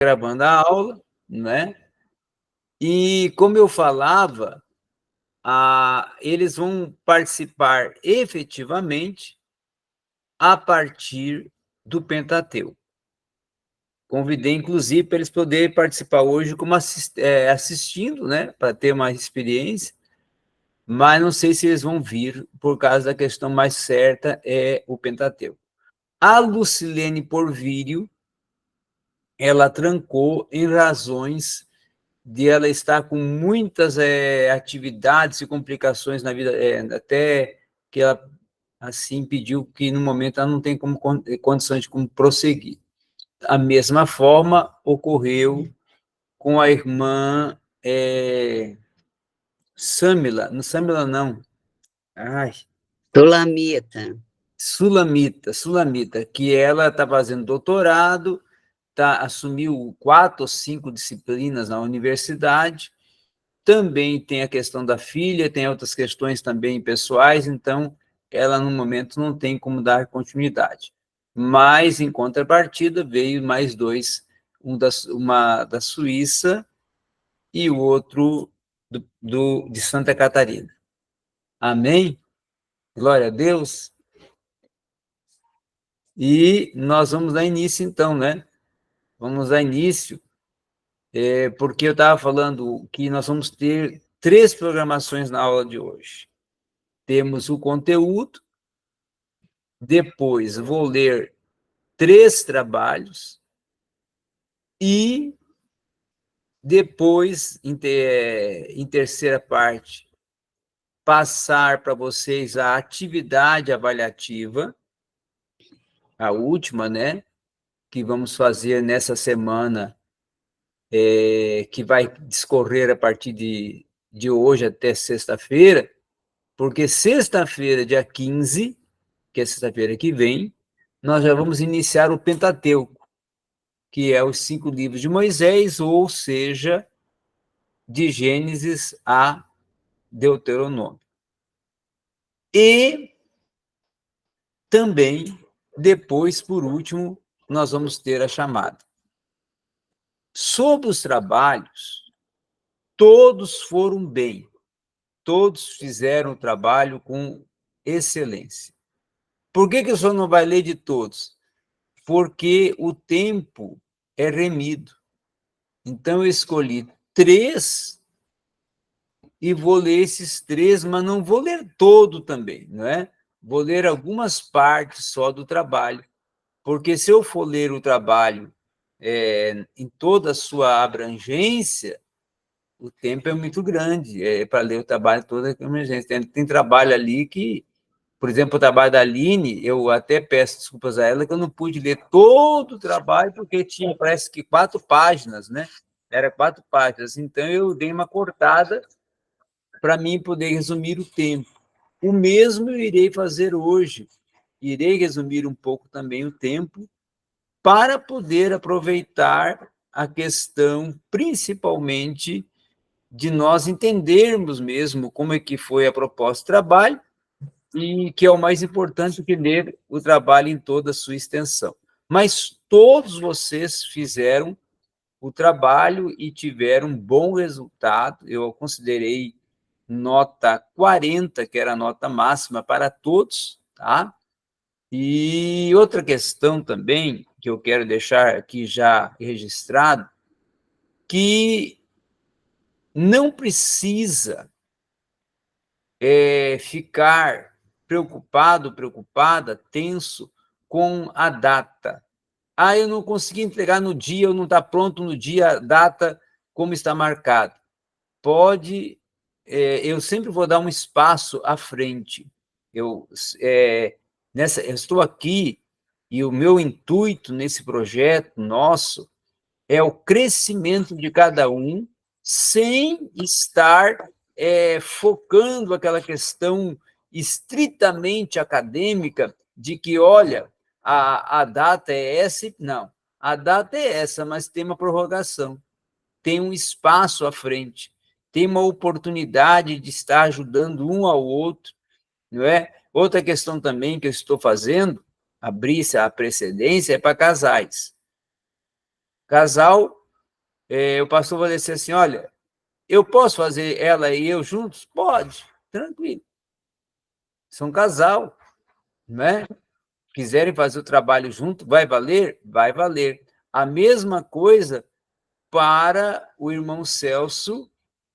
gravando a aula, né? E, como eu falava, eles vão participar efetivamente a partir do Pentateuco. Convidei, inclusive, para eles poderem participar hoje como assistindo, né, para ter uma experiência, mas não sei se eles vão vir, por causa da questão mais certa, é o Pentateuco. A Lucilene Porvírio, ela trancou em razões de ela estar com muitas atividades e complicações na vida, até que ela, assim, pediu que, no momento, ela não tem condições de como prosseguir. A mesma forma ocorreu com a irmã Sâmila, não Sâmila não, Sulamita, que ela está fazendo doutorado, assumiu 4 ou 5 disciplinas na universidade, também tem a questão da filha, tem outras questões também pessoais, então ela, no momento, não tem como dar continuidade. Mas, em contrapartida, veio mais 2, uma da Suíça e o outro de Santa Catarina. Amém? Glória a Deus. E nós vamos dar início, então, né? Vamos dar início, porque eu estava falando que nós vamos ter 3 programações na aula de hoje. Temos o conteúdo, depois vou ler 3 trabalhos e depois, em terceira parte, passar para vocês a atividade avaliativa, a última, né, que vamos fazer nessa semana, que vai discorrer a partir de hoje até sexta-feira, porque sexta-feira, dia 15, que é sexta-feira que vem, nós já vamos iniciar o Pentateuco, que é os 5 livros de Moisés, ou seja, de Gênesis a Deuteronômio. E também, depois, por último, nós vamos ter a chamada. Sobre os trabalhos, todos foram bem, todos fizeram o trabalho com excelência. Por que o senhor não vai ler de todos? Porque o tempo é remido. Então, eu escolhi 3 e vou ler esses 3, mas não vou ler todo também, não é? Vou ler algumas partes só do trabalho, porque se eu for ler o trabalho em toda a sua abrangência, o tempo é muito grande para ler o trabalho toda a abrangência. Tem trabalho ali que, por exemplo, o trabalho da Aline, eu até peço desculpas a ela que eu não pude ler todo o trabalho, porque tinha, parece que 4 páginas, né? Era 4 páginas, então eu dei uma cortada para mim poder resumir o tempo. O mesmo eu irei fazer hoje. Irei resumir um pouco também o tempo para poder aproveitar a questão, principalmente, de nós entendermos mesmo como é que foi a proposta do trabalho e que é o mais importante que ler o trabalho em toda a sua extensão. Mas todos vocês fizeram o trabalho e tiveram um bom resultado. Eu considerei nota 40, que era a nota máxima para todos, tá? E outra questão também, que eu quero deixar aqui já registrado, que não precisa ficar preocupado, preocupada, tenso com a data. Eu não consegui entregar no dia, ou não está pronto no dia, a data como está marcado. Pode, eu sempre vou dar um espaço à frente. Eu estou aqui e o meu intuito nesse projeto nosso é o crescimento de cada um, sem estar focando aquela questão estritamente acadêmica de que, olha, a data é essa, não. A data é essa, mas tem uma prorrogação, tem um espaço à frente, tem uma oportunidade de estar ajudando um ao outro, não é? Outra questão também que eu estou fazendo, abrir a precedência, é para casais. Casal, o pastor vai dizer assim, olha, eu posso fazer ela e eu juntos? Pode, tranquilo. São um casal, né? Quiserem fazer o trabalho junto, vai valer? Vai valer. A mesma coisa para o irmão Celso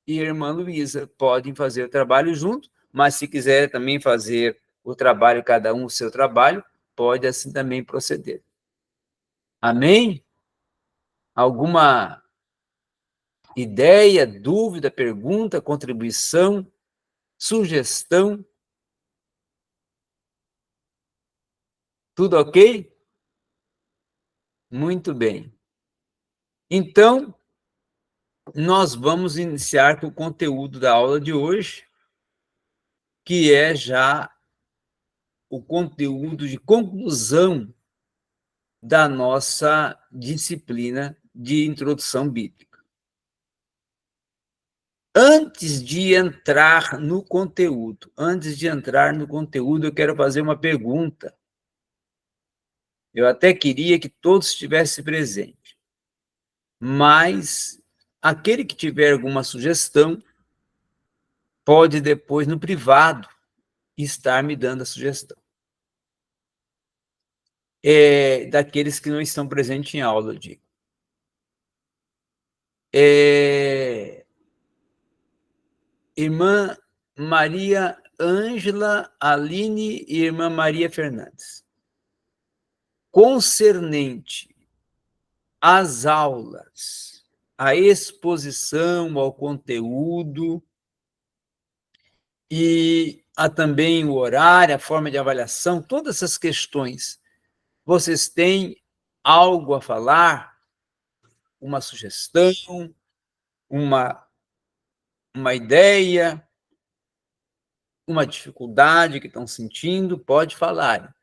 e a irmã Luísa. Podem fazer o trabalho junto, mas se quiser também fazer o trabalho, cada um o seu trabalho, pode assim também proceder. Amém? Alguma ideia, dúvida, pergunta, contribuição, sugestão? Tudo ok? Muito bem. Então, nós vamos iniciar com o conteúdo da aula de hoje, que é já o conteúdo de conclusão da nossa disciplina de introdução bíblica. Antes de entrar no conteúdo, eu quero fazer uma pergunta. Eu até queria que todos estivessem presentes, mas aquele que tiver alguma sugestão pode depois, no privado, estar me dando a sugestão. Daqueles que não estão presentes em aula, eu digo. Irmã Maria Ângela Aline e irmã Maria Fernandes. Concernente às aulas, à exposição, ao conteúdo e também o horário, a forma de avaliação, todas essas questões. Vocês têm algo a falar? Uma sugestão? Uma ideia? Uma dificuldade que estão sentindo? Pode falar.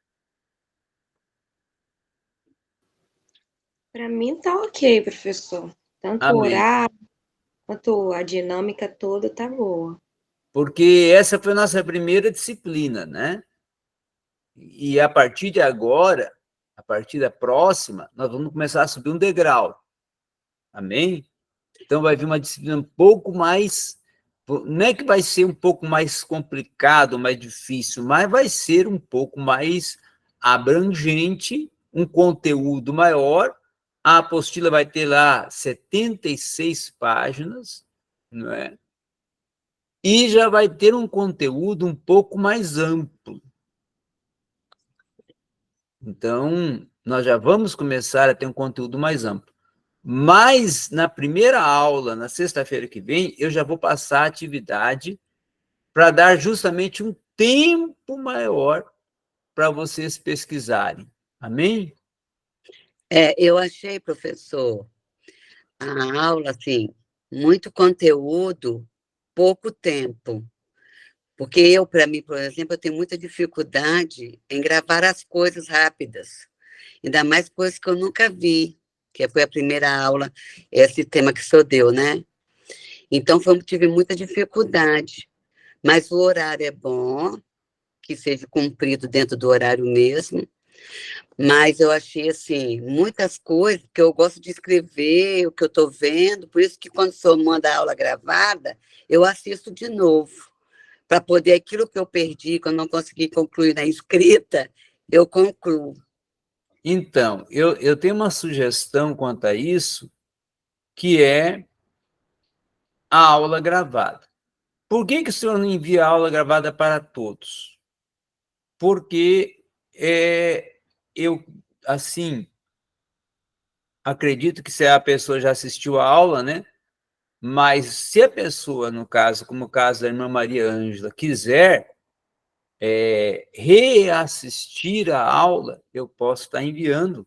Para mim tá ok, professor. Tanto o horário quanto a dinâmica toda tá boa. Porque essa foi a nossa primeira disciplina, né? E a partir de agora, a partir da próxima, nós vamos começar a subir um degrau. Amém? Então vai vir uma disciplina um pouco mais... Não é que vai ser um pouco mais complicado, mais difícil, mas vai ser um pouco mais abrangente, um conteúdo maior. A apostila vai ter lá 76 páginas, não é? E já vai ter um conteúdo um pouco mais amplo. Então, nós já vamos começar a ter um conteúdo mais amplo. Mas, na primeira aula, na sexta-feira que vem, eu já vou passar a atividade para dar justamente um tempo maior para vocês pesquisarem. Amém? Eu achei, professor, a aula, assim, muito conteúdo, pouco tempo. Porque eu, para mim, por exemplo, eu tenho muita dificuldade em gravar as coisas rápidas. Ainda mais coisas que eu nunca vi, que foi a primeira aula, esse tema que o senhor deu, né? Então, tive muita dificuldade. Mas o horário é bom, que seja cumprido dentro do horário mesmo. Mas eu achei, assim, muitas coisas que eu gosto de escrever, o que eu estou vendo, por isso que quando o senhor manda a aula gravada, eu assisto de novo, para poder aquilo que eu perdi, que eu não consegui concluir na escrita, eu concluo. Então, eu tenho uma sugestão quanto a isso, que é a aula gravada. Por que o senhor não envia a aula gravada para todos? Porque eu, assim, acredito que se a pessoa já assistiu a aula, né? Mas se a pessoa, no caso, como o caso da irmã Maria Ângela, quiser reassistir a aula, eu posso estar enviando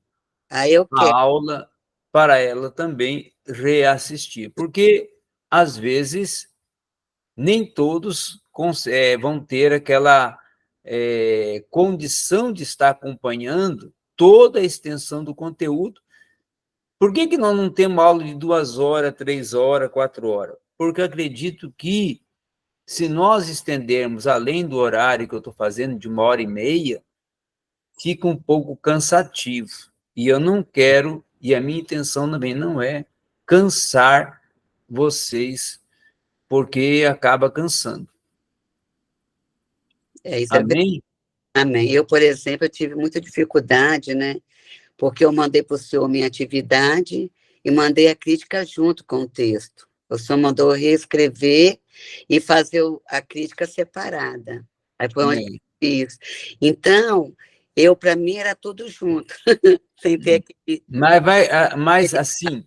a aula para ela também reassistir. Porque, às vezes, nem todos vão ter aquela condição de estar acompanhando toda a extensão do conteúdo. Por que nós não temos aula de 2 horas, 3 horas, 4 horas? Porque eu acredito que, se nós estendermos além do horário que eu estou fazendo, de 1h30, fica um pouco cansativo. E eu não quero E a minha intenção também não é cansar vocês, porque acaba cansando. Isso é verdade. Amém? Amém. Eu, por exemplo, eu tive muita dificuldade, né? Porque eu mandei para o senhor minha atividade e mandei a crítica junto com o texto. O senhor mandou reescrever e fazer a crítica separada. Aí foi onde eu fiz. Então, para mim, era tudo junto, sem ter que... Mas, assim,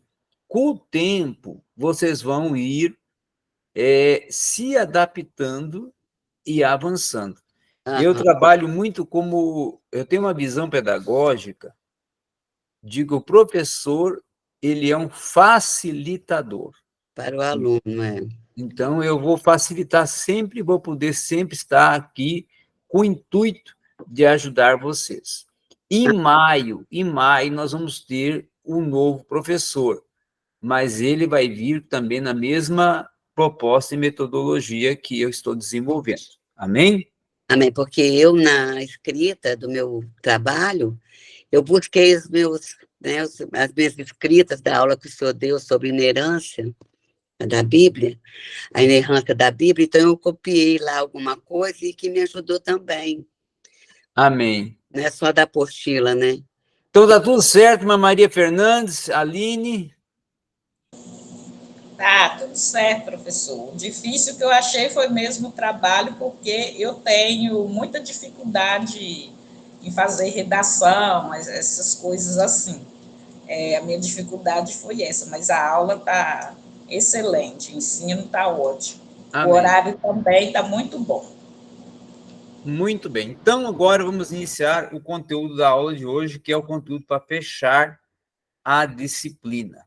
com o tempo, vocês vão ir se adaptando e avançando. Eu trabalho muito eu tenho uma visão pedagógica de que o professor, ele é um facilitador. Para o aluno, Então, eu vou facilitar sempre, vou poder sempre estar aqui com o intuito de ajudar vocês. Em maio, nós vamos ter um novo professor, mas ele vai vir também na mesma proposta e metodologia que eu estou desenvolvendo. Amém? Amém, porque eu, na escrita do meu trabalho, eu busquei as minhas escritas da aula que o senhor deu sobre inerância da Bíblia, a inerrância da Bíblia, então eu copiei lá alguma coisa e que me ajudou também. Amém. Não é só da apostila, né? Então, tá tudo certo, Maria Fernandes, Aline? Tá, tudo certo, professor. O difícil que eu achei foi mesmo o trabalho, porque eu tenho muita dificuldade em fazer redação, essas coisas assim. A minha dificuldade foi essa, mas a aula está excelente, o ensino está ótimo. Amém. O horário também está muito bom. Muito bem. Então, agora vamos iniciar o conteúdo da aula de hoje, que é o conteúdo para fechar a disciplina.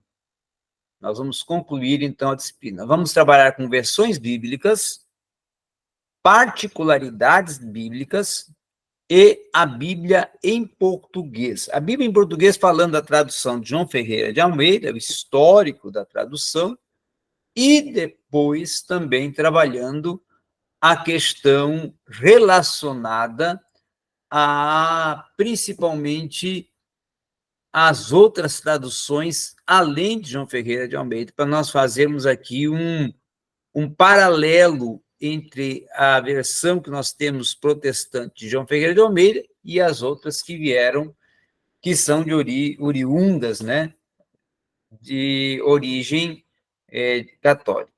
Nós vamos concluir, então, a disciplina. Vamos trabalhar com versões bíblicas, particularidades bíblicas e a Bíblia em português. A Bíblia em português, falando da tradução de João Ferreira de Almeida, o histórico da tradução, e depois também trabalhando a questão relacionada principalmente as outras traduções, além de João Ferreira de Almeida, para nós fazermos aqui um paralelo entre a versão que nós temos protestante de João Ferreira de Almeida e as outras que vieram, que são de oriundas, né, de origem católica.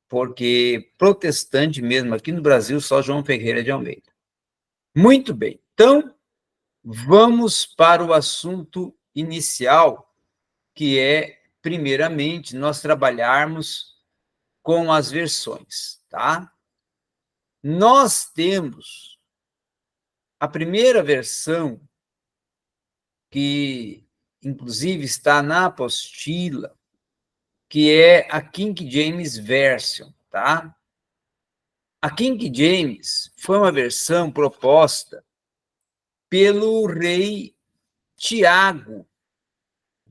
Porque protestante mesmo, aqui no Brasil, só João Ferreira de Almeida. Muito bem. Então, vamos para o assunto inicial, que é, primeiramente, nós trabalharmos com as versões, tá? Nós temos a primeira versão, que inclusive está na apostila, que é a King James Version, tá? A King James foi uma versão proposta pelo rei Tiago.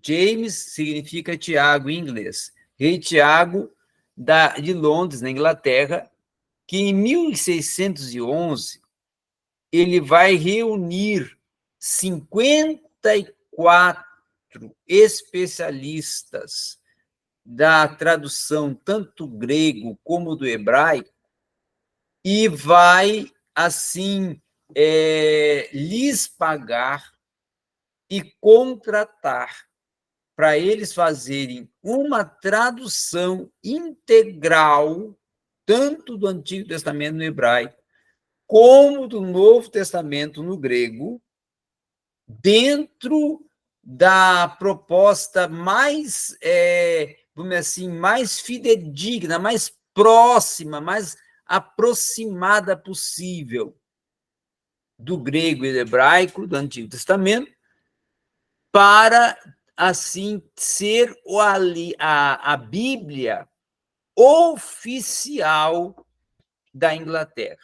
James significa Tiago em inglês. Rei Tiago de Londres, na Inglaterra, que em 1611 ele vai reunir 54 especialistas da tradução tanto grego como do hebraico e vai, assim, lhes pagar e contratar para eles fazerem uma tradução integral, tanto do Antigo Testamento no hebraico, como do Novo Testamento no grego, dentro da proposta mais, vamos dizer assim, mais fidedigna, mais próxima, mais aproximada possível do grego e do hebraico, do Antigo Testamento, para, assim, ser a Bíblia oficial da Inglaterra.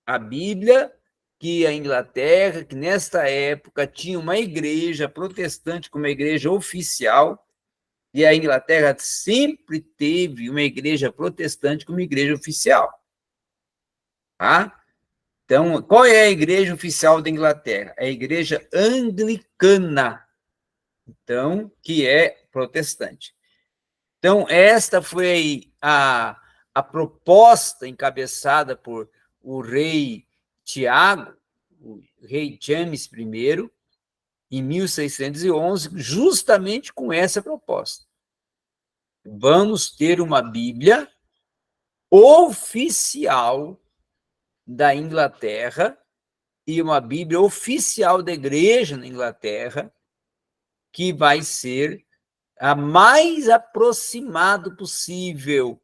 A Bíblia que a Inglaterra, que nesta época tinha uma igreja protestante como igreja oficial, e a Inglaterra sempre teve uma igreja protestante como igreja oficial. Tá? Então, qual é a igreja oficial da Inglaterra? É a igreja anglicana. então, que é protestante. Então, esta foi a proposta encabeçada por o rei Tiago, o rei James I, em 1611, justamente com essa proposta. Vamos ter uma Bíblia oficial da Inglaterra e uma Bíblia oficial da igreja na Inglaterra, que vai ser a mais aproximado possível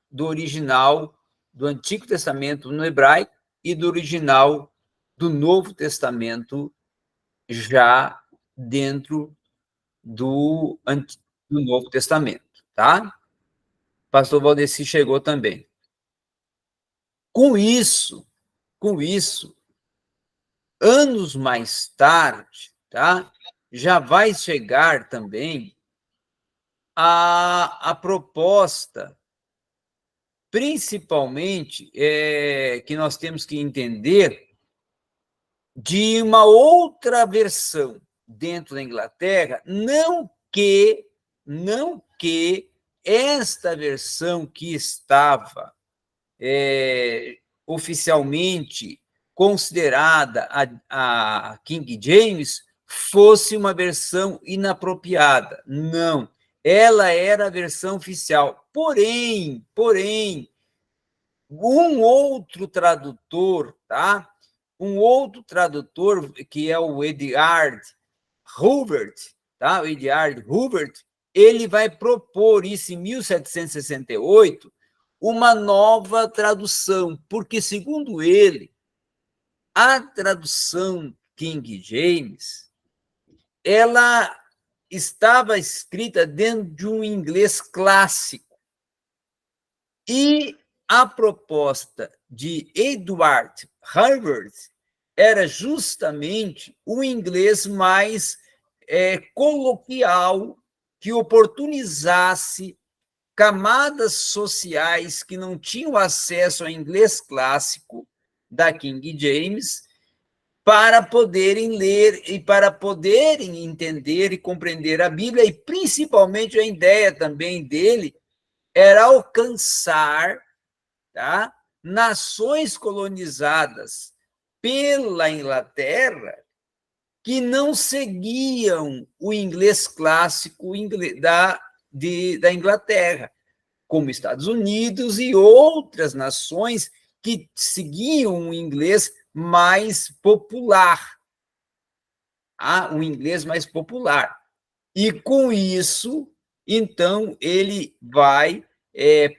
do original do Antigo Testamento no hebraico e do original do Novo Testamento já dentro do Novo Testamento, tá? O pastor Valdeci chegou também. Com isso, anos mais tarde, tá? Já vai chegar também a proposta, principalmente, que nós temos que entender, de uma outra versão dentro da Inglaterra, não que esta versão que estava oficialmente considerada a King James fosse uma versão inapropriada. Não, ela era a versão oficial. Porém, um outro tradutor, tá? Um outro tradutor, que é o Edward Hubert, tá? O Edward Hubert, ele vai propor isso em 1768, uma nova tradução, porque, segundo ele, a tradução King James, ela estava escrita dentro de um inglês clássico. E a proposta de Edward Hubert era justamente o inglês mais coloquial, que oportunizasse camadas sociais que não tinham acesso ao inglês clássico da King James para poderem ler e para poderem entender e compreender a Bíblia, e principalmente a ideia também dele era alcançar, tá, nações colonizadas pela Inglaterra que não seguiam o inglês clássico da Inglaterra, como Estados Unidos e outras nações que seguiam o inglês mais popular, um inglês mais popular. E, com isso, então, ele vai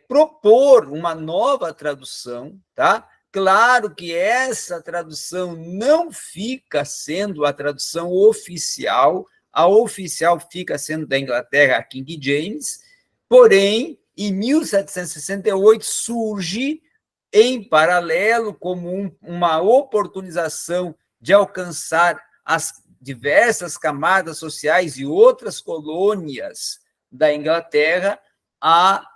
propor uma nova tradução, tá? Claro que essa tradução não fica sendo a tradução oficial, a oficial fica sendo da Inglaterra, a King James, porém, em 1768, surge, em paralelo, como uma oportunização de alcançar as diversas camadas sociais e outras colônias da Inglaterra, a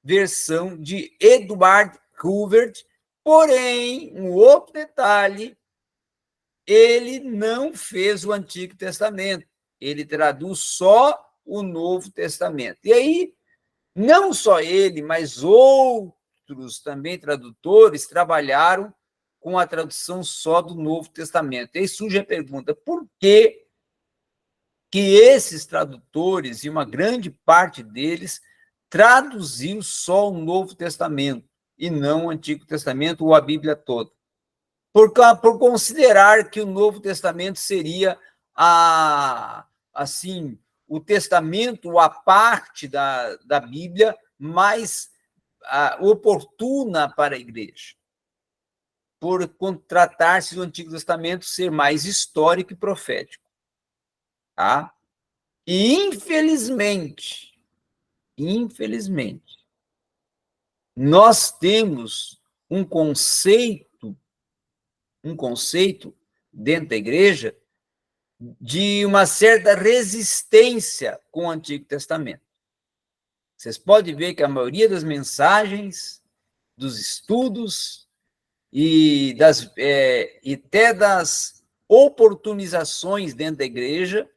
versão de Edward Hubert. Porém, um outro detalhe, ele não fez o Antigo Testamento, ele traduz só o Novo Testamento. E aí, não só ele, mas outros também tradutores trabalharam com a tradução só do Novo Testamento. E aí surge a pergunta, por que esses tradutores, e uma grande parte deles, traduziu só o Novo Testamento e não o Antigo Testamento ou a Bíblia toda? Por considerar que o Novo Testamento seria assim, o testamento, a parte da Bíblia mais oportuna para a igreja, por tratar-se do Antigo Testamento ser mais histórico e profético. Tá? E, infelizmente, nós temos um conceito dentro da igreja de uma certa resistência com o Antigo Testamento. Vocês podem ver que a maioria das mensagens, dos estudos e até das oportunizações dentro da igreja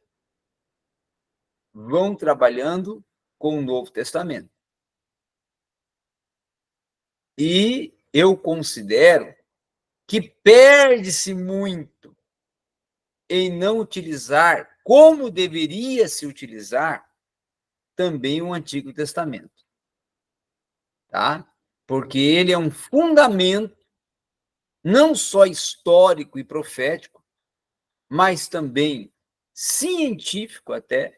vão trabalhando com o Novo Testamento. E eu considero que perde-se muito em não utilizar como deveria se utilizar também o Antigo Testamento. Tá? Porque ele é um fundamento não só histórico e profético, mas também científico até,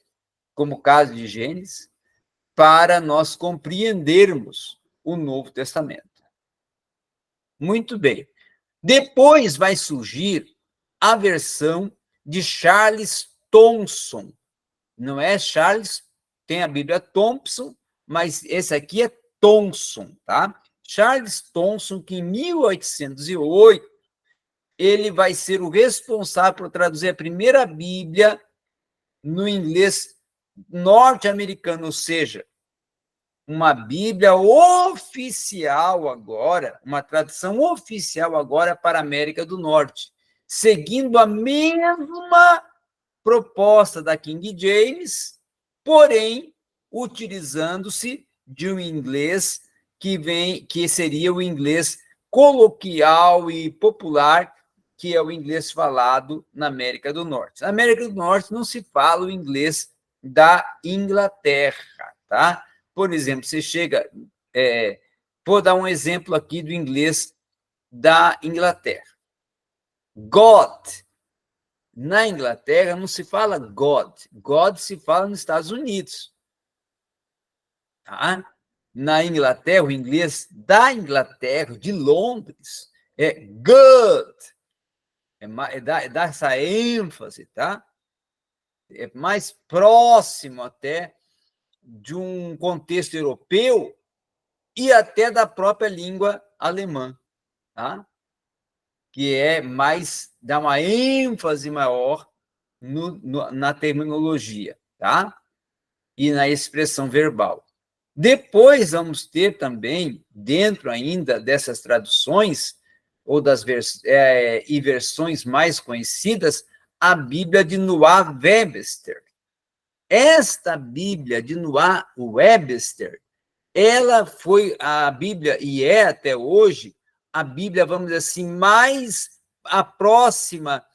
como o caso de Gênesis, para nós compreendermos o Novo Testamento. Muito bem. Depois vai surgir a versão de Charles Thomson. Não é Charles, tem a Bíblia Thompson, mas esse aqui é Thomson, tá? Charles Thomson, que em 1808, ele vai ser o responsável por traduzir a primeira Bíblia no inglês norte-americano, ou seja, uma Bíblia oficial agora, uma tradução oficial agora para a América do Norte, seguindo a mesma proposta da King James, porém utilizando-se de um inglês que seria o inglês coloquial e popular, que é o inglês falado na América do Norte. Na América do Norte não se fala o inglês da Inglaterra, tá? Por exemplo, você chega... vou dar um exemplo aqui do inglês da Inglaterra. God. Na Inglaterra não se fala God. God se fala nos Estados Unidos. Tá? Na Inglaterra, o inglês da Inglaterra, de Londres, é good. Dá essa ênfase, tá? É mais próximo até de um contexto europeu e até da própria língua alemã, tá? Que é mais, dá uma ênfase maior na terminologia, tá? E na expressão verbal. Depois vamos ter também, dentro ainda dessas traduções, ou das versões mais conhecidas, a Bíblia de Noah Webster. Esta Bíblia de Noah Webster, ela foi a Bíblia, e é até hoje, a Bíblia, vamos dizer assim, mais próxima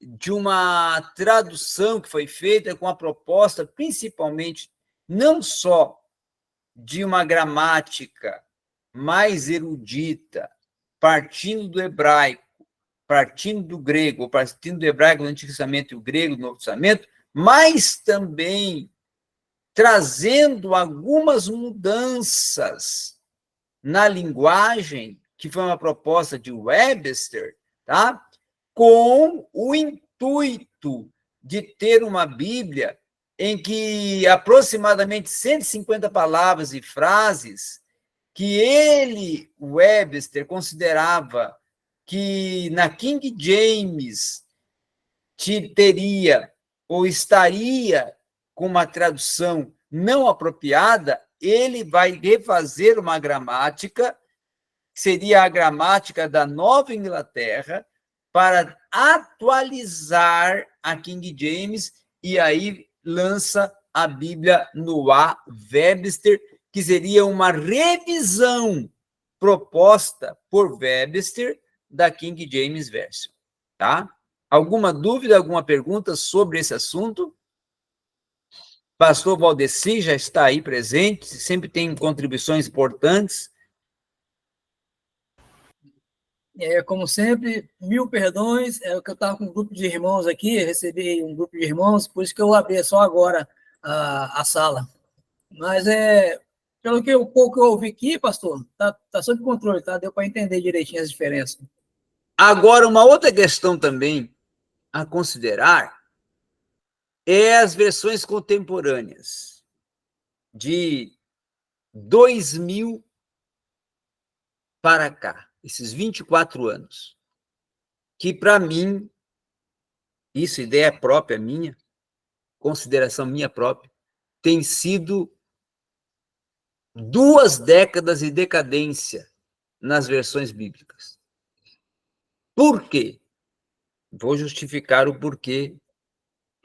de uma tradução que foi feita com a proposta, principalmente, não só de uma gramática mais erudita, partindo do hebraico, partindo do grego, ou partindo do hebraico do Antigo Testamento e o grego do Novo Testamento, mas também trazendo algumas mudanças na linguagem, que foi uma proposta de Webster, tá? Com o intuito de ter uma Bíblia em que aproximadamente 150 palavras e frases que ele, Webster, considerava que na King James teria ou estaria com uma tradução não apropriada, ele vai refazer uma gramática, que seria a gramática da Nova Inglaterra, para atualizar a King James, e aí lança a Bíblia Noah Webster, que seria uma revisão proposta por Webster da King James Version, tá? Alguma dúvida, alguma pergunta sobre esse assunto? Pastor Valdeci já está aí presente, sempre tem contribuições importantes. Como sempre, 1000 perdões, é o que eu estava com um grupo de irmãos aqui, recebi um grupo de irmãos, por isso que eu abri só agora a sala. Mas, pelo que o pouco eu ouvi aqui, pastor, tá sob controle, tá? Deu para entender direitinho as diferenças. Agora, uma outra questão também a considerar é as versões contemporâneas, de 2000 para cá, esses 24 anos, que para mim, isso ideia própria minha, consideração minha própria, tem sido 2 décadas de decadência nas versões bíblicas. Por quê? Vou justificar o porquê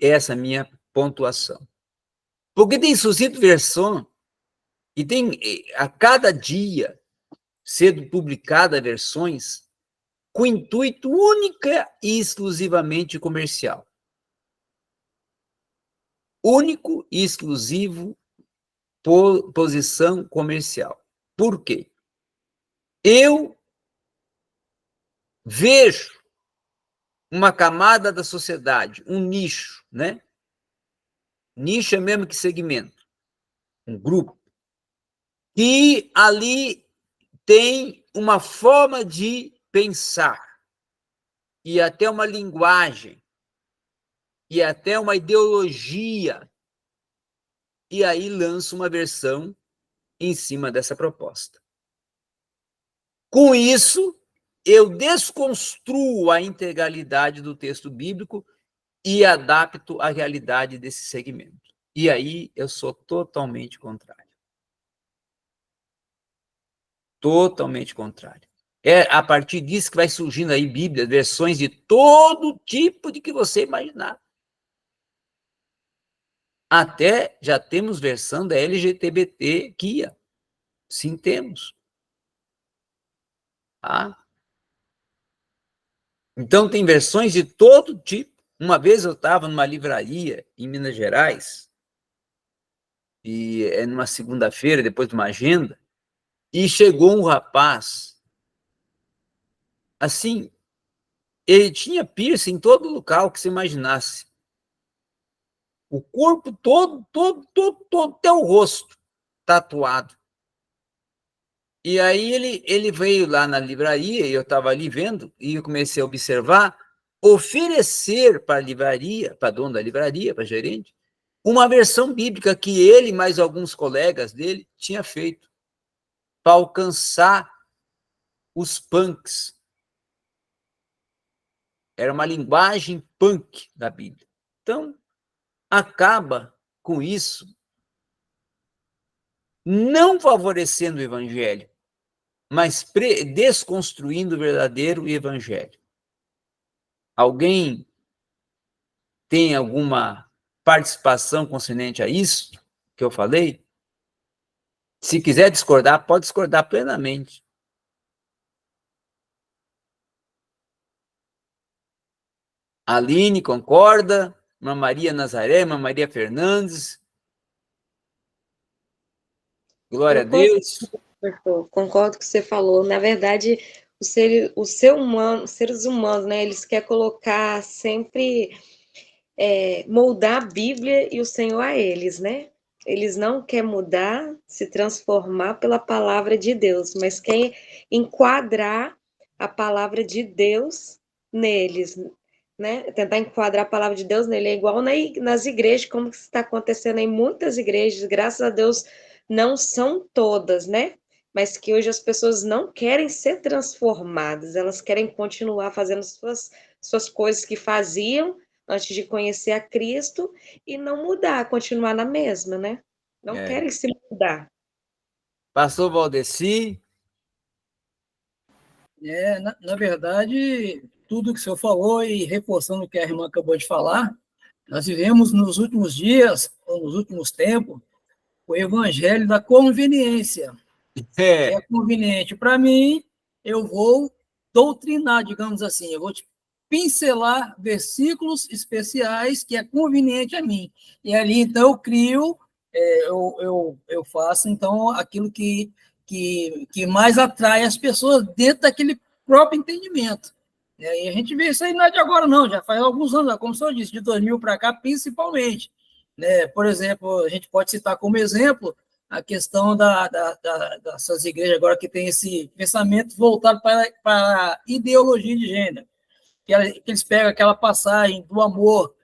essa minha pontuação. Porque tem suscito versão, e tem a cada dia sendo publicada versões com intuito única e exclusivamente comercial. Único e exclusivo posição comercial. Por quê? Eu vejo uma camada da sociedade, um nicho, né? Nicho é mesmo que segmento, um grupo, que ali tem uma forma de pensar, e até uma linguagem, e até uma ideologia, e aí lança uma versão em cima dessa proposta. Com isso, eu desconstruo a integralidade do texto bíblico e adapto à realidade desse segmento. E aí eu sou totalmente contrário. Totalmente contrário. É a partir disso que vai surgindo aí Bíblias, versões de todo tipo de que você imaginar. Até já temos versão da LGBTQIA. Sim, temos. Tá? Então, tem versões de todo tipo. Uma vez eu estava numa livraria em Minas Gerais, e é numa segunda-feira, depois de uma agenda, e chegou um rapaz, assim, ele tinha piercing em todo local que você imaginasse. O corpo todo, até o rosto tatuado. E aí ele veio lá na livraria, e eu estava ali vendo, e eu comecei a observar, oferecer para a livraria, para dono da livraria, para gerente, uma versão bíblica que ele e mais alguns colegas dele tinha feito para alcançar os punks. Era uma linguagem punk da Bíblia. Então, acaba com isso não favorecendo o evangelho, mas desconstruindo o verdadeiro evangelho. Alguém tem alguma participação concernente a isso que eu falei? Se quiser discordar, pode discordar plenamente. Aline concorda, Irmã Maria Nazaré, Irmã Maria Fernandes. Glória a Deus. Concordo com o que você falou. Na verdade, os seres humanos, né, eles querem colocar sempre, moldar a Bíblia e o Senhor a eles, né? Eles não querem mudar, se transformar pela palavra de Deus, mas querem enquadrar a palavra de Deus neles, né? Tentar enquadrar a palavra de Deus nele é igual nas igrejas, como está acontecendo em muitas igrejas, graças a Deus não são todas, né? Mas que hoje as pessoas não querem ser transformadas, elas querem continuar fazendo suas coisas que faziam antes de conhecer a Cristo e não mudar, continuar na mesma, né? Não querem se mudar. Pastor Valdeci. Na verdade, tudo que o senhor falou, e reforçando o que a irmã acabou de falar, nós vivemos nos últimos dias, ou nos últimos tempos, o evangelho da conveniência. Que é conveniente para mim, eu vou doutrinar, digamos assim, eu vou te pincelar versículos especiais que é conveniente a mim. E ali, então, eu crio, eu faço, então, aquilo que mais atrai as pessoas dentro daquele próprio entendimento. E a gente vê isso aí não é de agora, não, já faz alguns anos, como o senhor disse, de 2000 para cá, principalmente. Por exemplo, a gente pode citar como exemplo a questão dessas igrejas agora que tem esse pensamento voltado para a ideologia de gênero, que eles pegam aquela passagem do amor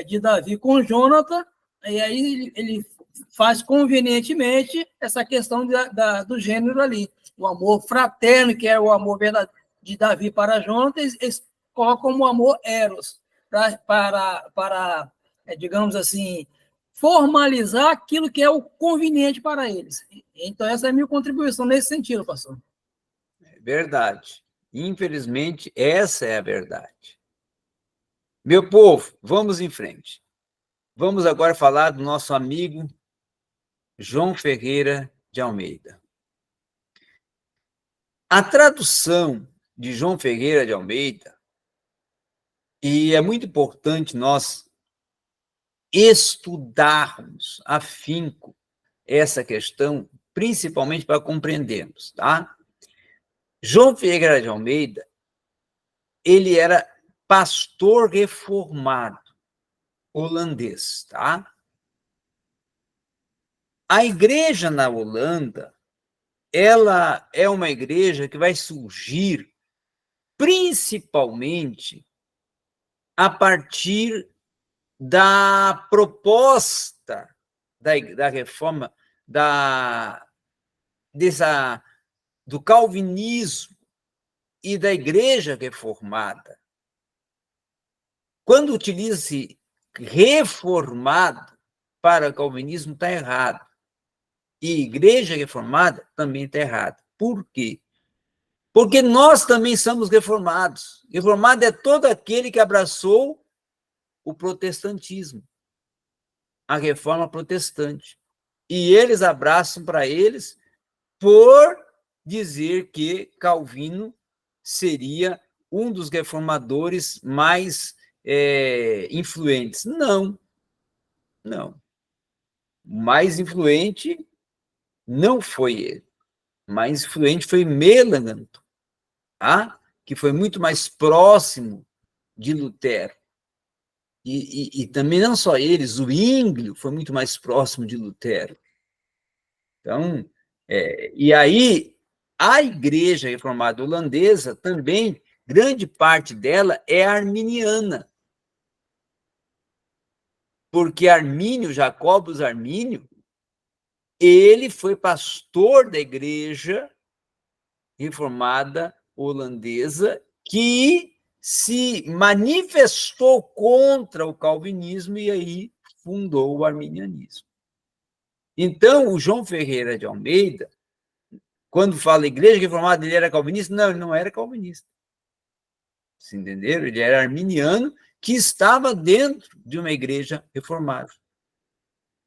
de Davi com Jonathan, e aí ele faz convenientemente essa questão do gênero ali, o amor fraterno, que é o amor de Davi para Jonathan, eles colocam como amor eros, para digamos assim, formalizar aquilo que é o conveniente para eles. Então, essa é a minha contribuição nesse sentido, pastor. É verdade. Infelizmente, essa é a verdade. Meu povo, vamos em frente. vamos agora falar do nosso amigo João Ferreira de Almeida. A tradução de João Ferreira de Almeida, e é muito importante nós estudarmos afinco essa questão, principalmente para compreendermos, tá? João Ferreira de Almeida, ele era pastor reformado holandês, tá? A igreja na Holanda, ela é uma igreja que vai surgir principalmente a partir da proposta da reforma do calvinismo e da igreja reformada. Quando utiliza-se reformado para o calvinismo, está errado. E igreja reformada também está errado. Por quê? Porque nós também somos reformados. Reformado é todo aquele que abraçou o protestantismo, a reforma protestante. E eles abraçam para eles por dizer que Calvino seria um dos reformadores mais influentes. Não, não. O mais influente não foi ele. O mais influente foi Melanchthon, tá? Que foi muito mais próximo de Lutero. E também não só eles, o Zwinglio foi muito mais próximo de Lutero. Então, e aí, a igreja reformada holandesa também, grande parte dela é arminiana. Porque Armínio, Jacobus Armínio, ele foi pastor da igreja reformada holandesa que se manifestou contra o calvinismo e aí fundou o arminianismo. Então, o João Ferreira de Almeida, quando fala igreja reformada, ele era calvinista? Não, ele não era calvinista. Vocês entenderam? Ele era arminiano que estava dentro de uma igreja reformada.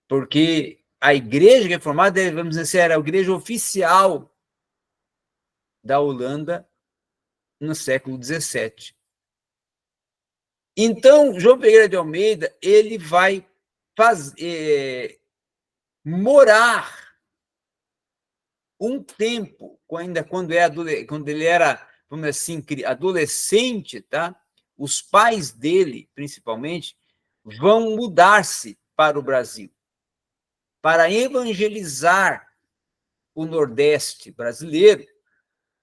Porque a igreja reformada, vamos dizer assim, era a igreja oficial da Holanda no século XVII. Então, João Ferreira de Almeida, ele vai morar um tempo, quando ele era, vamos dizer assim, adolescente, tá? Os pais dele, principalmente, vão mudar-se para o Brasil, para evangelizar o Nordeste brasileiro,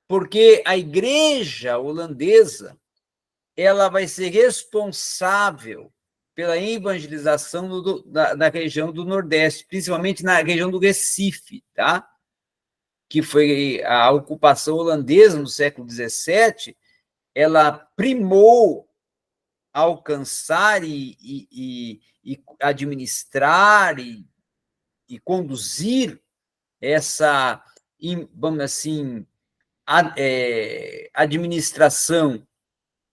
porque a igreja holandesa ela vai ser responsável pela evangelização da região do Nordeste, principalmente na região do Recife, tá? Que foi a ocupação holandesa no século XVII, ela primou alcançar e administrar e conduzir essa, vamos assim, administração,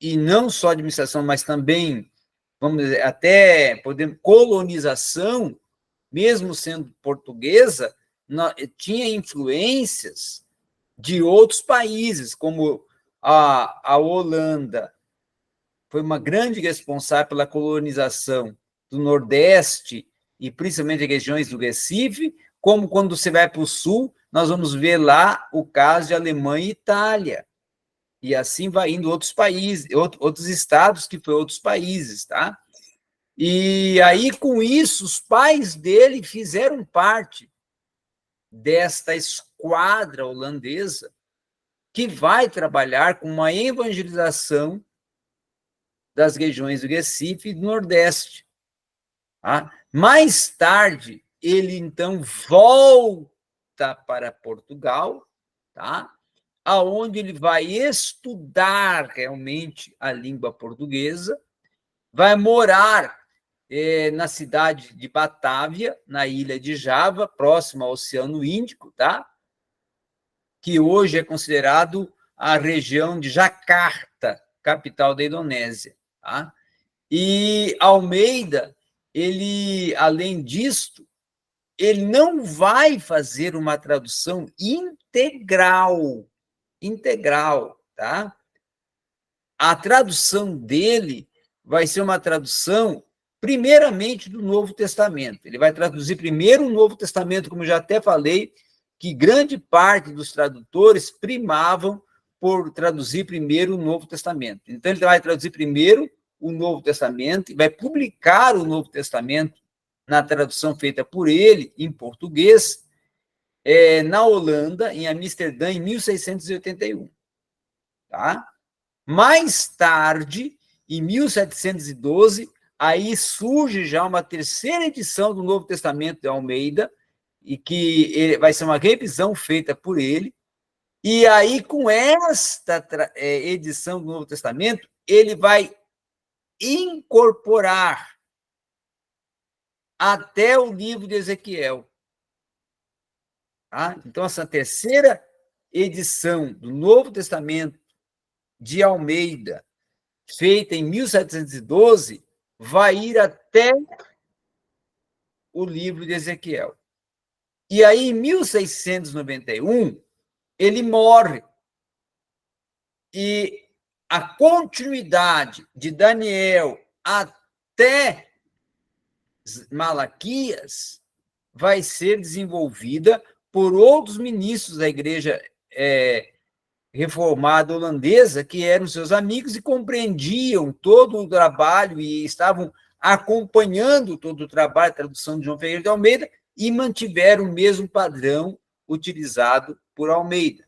e não só administração, mas também, vamos dizer, até colonização, mesmo sendo portuguesa, tinha influências de outros países, como a Holanda foi uma grande responsável pela colonização do Nordeste e principalmente regiões do Recife, como quando você vai para o Sul, nós vamos ver lá o caso de Alemanha e Itália. E assim vai indo outros países, outros estados que foram outros países, tá? E aí, com isso, os pais dele fizeram parte desta esquadra holandesa que vai trabalhar com uma evangelização das regiões do Recife e do Nordeste. Tá? Mais tarde, ele, então, volta para Portugal, tá? Aonde ele vai estudar realmente a língua portuguesa, vai morar na cidade de Batávia, na ilha de Java, próximo ao Oceano Índico, tá? Que hoje é considerado a região de Jacarta, capital da Indonésia. Tá? E Almeida, ele, além disto, ele não vai fazer uma tradução integral, tá? A tradução dele vai ser uma tradução, primeiramente, do Novo Testamento. Ele vai traduzir primeiro o Novo Testamento, como eu já até falei, que grande parte dos tradutores primavam por traduzir primeiro o Novo Testamento. Então, ele vai traduzir primeiro o Novo Testamento e vai publicar o Novo Testamento na tradução feita por ele, em português, na Holanda, em Amsterdã, em 1681. Tá? Mais tarde, em 1712, aí surge já uma terceira edição do Novo Testamento de Almeida, e que vai ser uma revisão feita por ele, e aí, com esta edição do Novo Testamento, ele vai incorporar até o livro de Ezequiel. Tá? Então, essa terceira edição do Novo Testamento de Almeida, feita em 1712, vai ir até o livro de Ezequiel. E aí, em 1691, ele morre. E a continuidade de Daniel até Malaquias vai ser desenvolvida por outros ministros da igreja reformada holandesa, que eram seus amigos e compreendiam todo o trabalho e estavam acompanhando todo o trabalho, a tradução de João Ferreira de Almeida, e mantiveram o mesmo padrão utilizado por Almeida.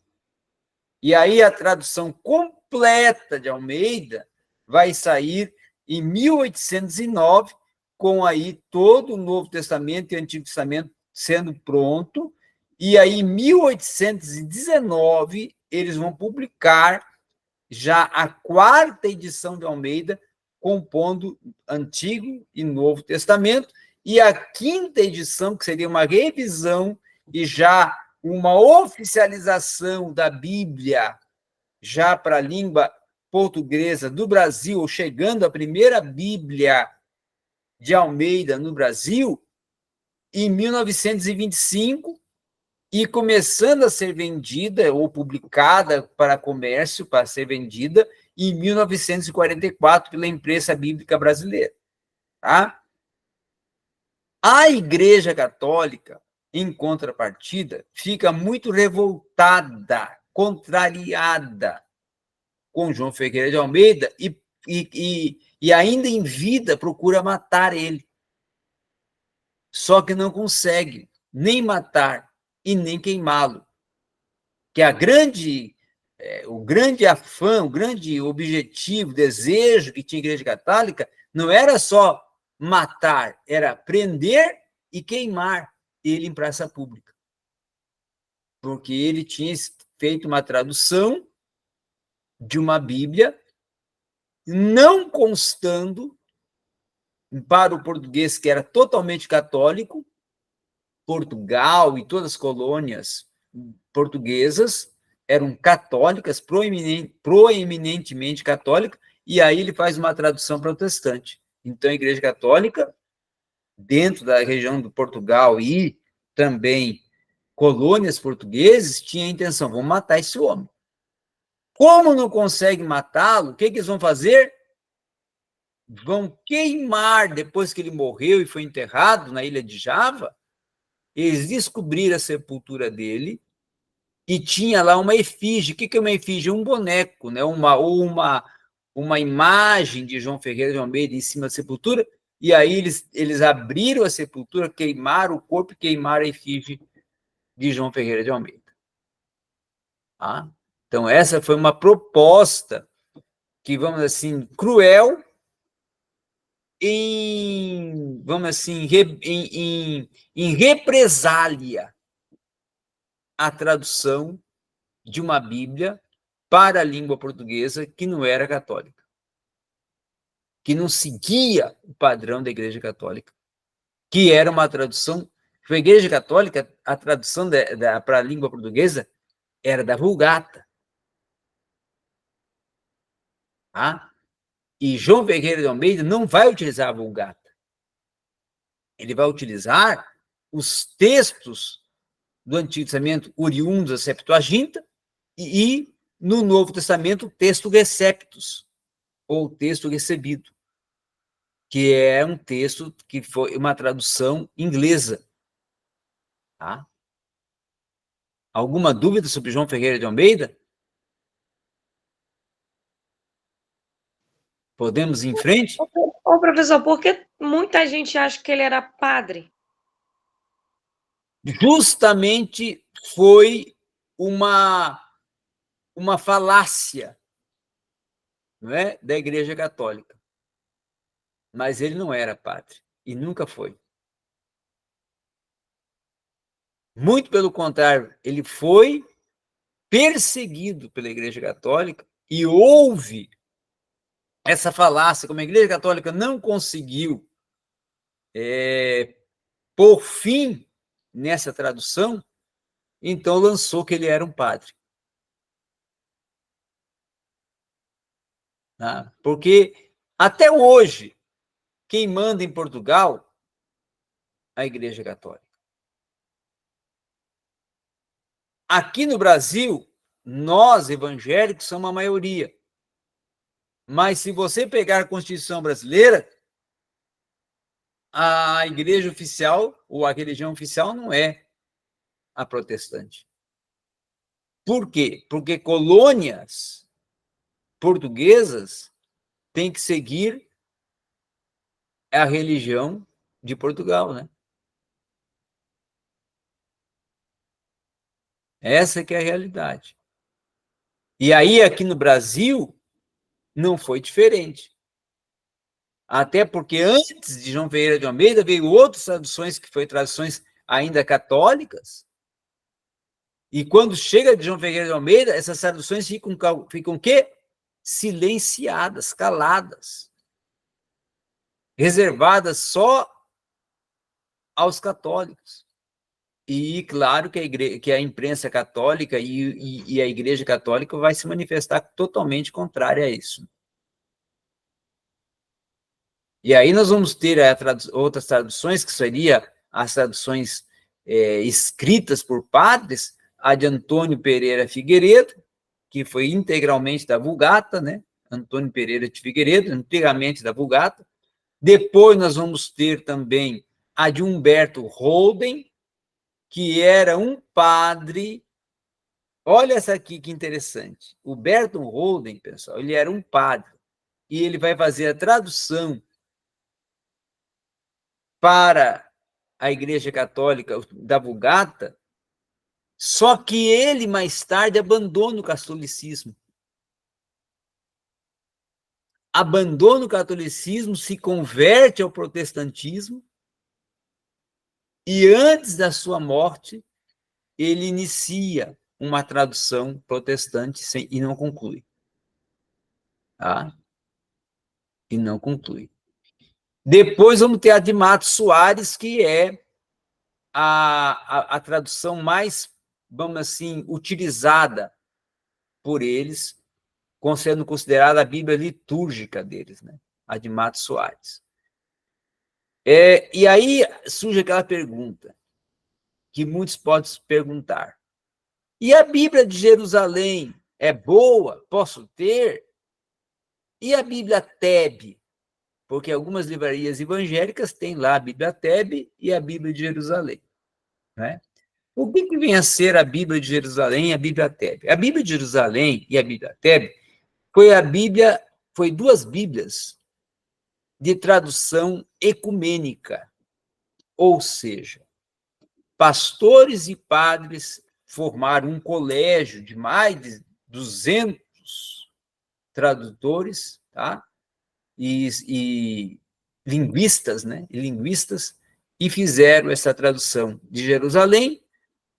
E aí a tradução completa de Almeida vai sair em 1809, com aí todo o Novo Testamento e Antigo Testamento sendo pronto, e aí em 1819 eles vão publicar já a quarta edição de Almeida, compondo Antigo e Novo Testamento, e a quinta edição, que seria uma revisão e já uma oficialização da Bíblia, já para a língua portuguesa do Brasil, chegando a primeira Bíblia de Almeida no Brasil, em 1925, e começando a ser vendida ou publicada para comércio, para ser vendida, em 1944, pela Imprensa Bíblica Brasileira. Tá? A Igreja Católica, em contrapartida, fica muito revoltada, contrariada com João Ferreira de Almeida e ainda em vida procura matar ele. Só que não consegue nem matar e nem queimá-lo. Que o grande afã, o grande objetivo, desejo que tinha a Igreja Católica não era só matar, era prender e queimar ele em praça pública. Porque ele tinha feito uma tradução de uma Bíblia não constando para o português, que era totalmente católico, Portugal e todas as colônias portuguesas eram católicas, proeminentemente católicas, e aí ele faz uma tradução protestante. Então, a Igreja Católica, dentro da região do Portugal e também colônias portuguesas, tinha a intenção, vamos matar esse homem. Como não consegue matá-lo, o que eles vão fazer? Vão queimar, depois que ele morreu e foi enterrado na ilha de Java, eles descobriram a sepultura dele e tinha lá uma efígie. O que é uma efígie? Um boneco, né? Uma imagem de João Ferreira de Almeida em cima da sepultura, e aí eles abriram a sepultura, queimaram o corpo e queimaram a efígie de João Ferreira de Almeida. Tá? Então, essa foi uma proposta que, vamos assim, cruel, vamos assim, em represália à tradução de uma Bíblia para a língua portuguesa que não era católica, que não seguia o padrão da Igreja Católica, que era uma tradução. A Igreja Católica, a tradução para a língua portuguesa era da Vulgata. Tá? E João Ferreira de Almeida não vai utilizar a Vulgata. ele vai utilizar os textos do Antigo Testamento oriundos da Septuaginta e no Novo Testamento, o texto receptus, ou texto recebido, que é um texto que foi uma tradução inglesa. Tá? Alguma dúvida sobre João Ferreira de Almeida? Podemos ir em frente? Ô, professor, por que muita gente acha que ele era padre? Justamente foi uma falácia, não é, da Igreja Católica. Mas ele não era padre, e nunca foi. Muito pelo contrário, ele foi perseguido pela Igreja Católica e houve essa falácia, como a Igreja Católica não conseguiu pôr fim nessa tradução, então lançou que ele era um padre. Tá? Porque até hoje, quem manda em Portugal, a Igreja Católica. Aqui no Brasil, nós evangélicos somos a maioria. Mas se você pegar a Constituição brasileira, a igreja oficial, ou a religião oficial, não é a protestante. Por quê? Porque colônias portuguesas têm que seguir a religião de Portugal, né? Essa que é a realidade. E aí, aqui no Brasil, não foi diferente. Até porque antes de João Ferreira de Almeida veio outras traduções, que foram traduções ainda católicas. E quando chega de João Ferreira de Almeida, essas traduções ficam o quê? Silenciadas, caladas. Reservadas só aos católicos. E claro que a imprensa católica e a Igreja Católica vai se manifestar totalmente contrária a isso. E aí nós vamos ter outras traduções, que seriam as traduções escritas por padres, a de Antônio Pereira Figueiredo, que foi integralmente da Vulgata, né? Antônio Pereira de Figueiredo, integralmente da Vulgata. Depois nós vamos ter também a de Humberto Holden, que era um padre. Olha essa aqui que interessante. O Humberto Holden, pessoal, ele era um padre, e ele vai fazer a tradução para a Igreja Católica da Vulgata, só que ele, mais tarde, abandona o catolicismo. Abandona o catolicismo, se converte ao protestantismo, e antes da sua morte, ele inicia uma tradução protestante e não conclui. Tá? E não conclui. Depois vamos ter a de Matos Soares, que é a tradução mais, vamos assim, utilizada por eles, sendo considerada a Bíblia litúrgica deles, né? A de Matos Soares. E aí surge aquela pergunta, que muitos podem se perguntar. E a Bíblia de Jerusalém é boa? Posso ter? E a Bíblia Tebe? Porque algumas livrarias evangélicas têm lá a Bíblia Tebe e a Bíblia de Jerusalém. Né? O que vem a ser a Bíblia de Jerusalém e a Bíblia Tebe? A Bíblia de Jerusalém e a Bíblia Tebe foi duas Bíblias de tradução ecumênica, ou seja, pastores e padres formaram um colégio de mais de 200 tradutores, tá? E linguistas, né? E fizeram essa tradução de Jerusalém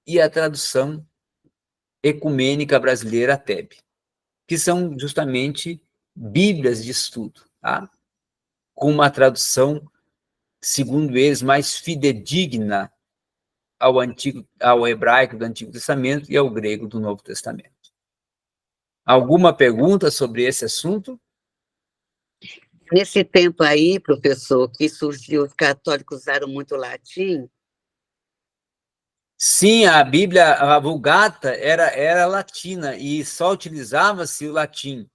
e a tradução ecumênica brasileira, a Tebe, que são justamente bíblias de estudo, tá? Com uma tradução, segundo eles, mais fidedigna ao hebraico do Antigo Testamento e ao grego do Novo Testamento. Alguma pergunta sobre esse assunto? Nesse tempo aí, professor, que surgiu, os católicos usaram muito o latim. Sim, a Bíblia, a Vulgata, era latina e só utilizava-se o latim.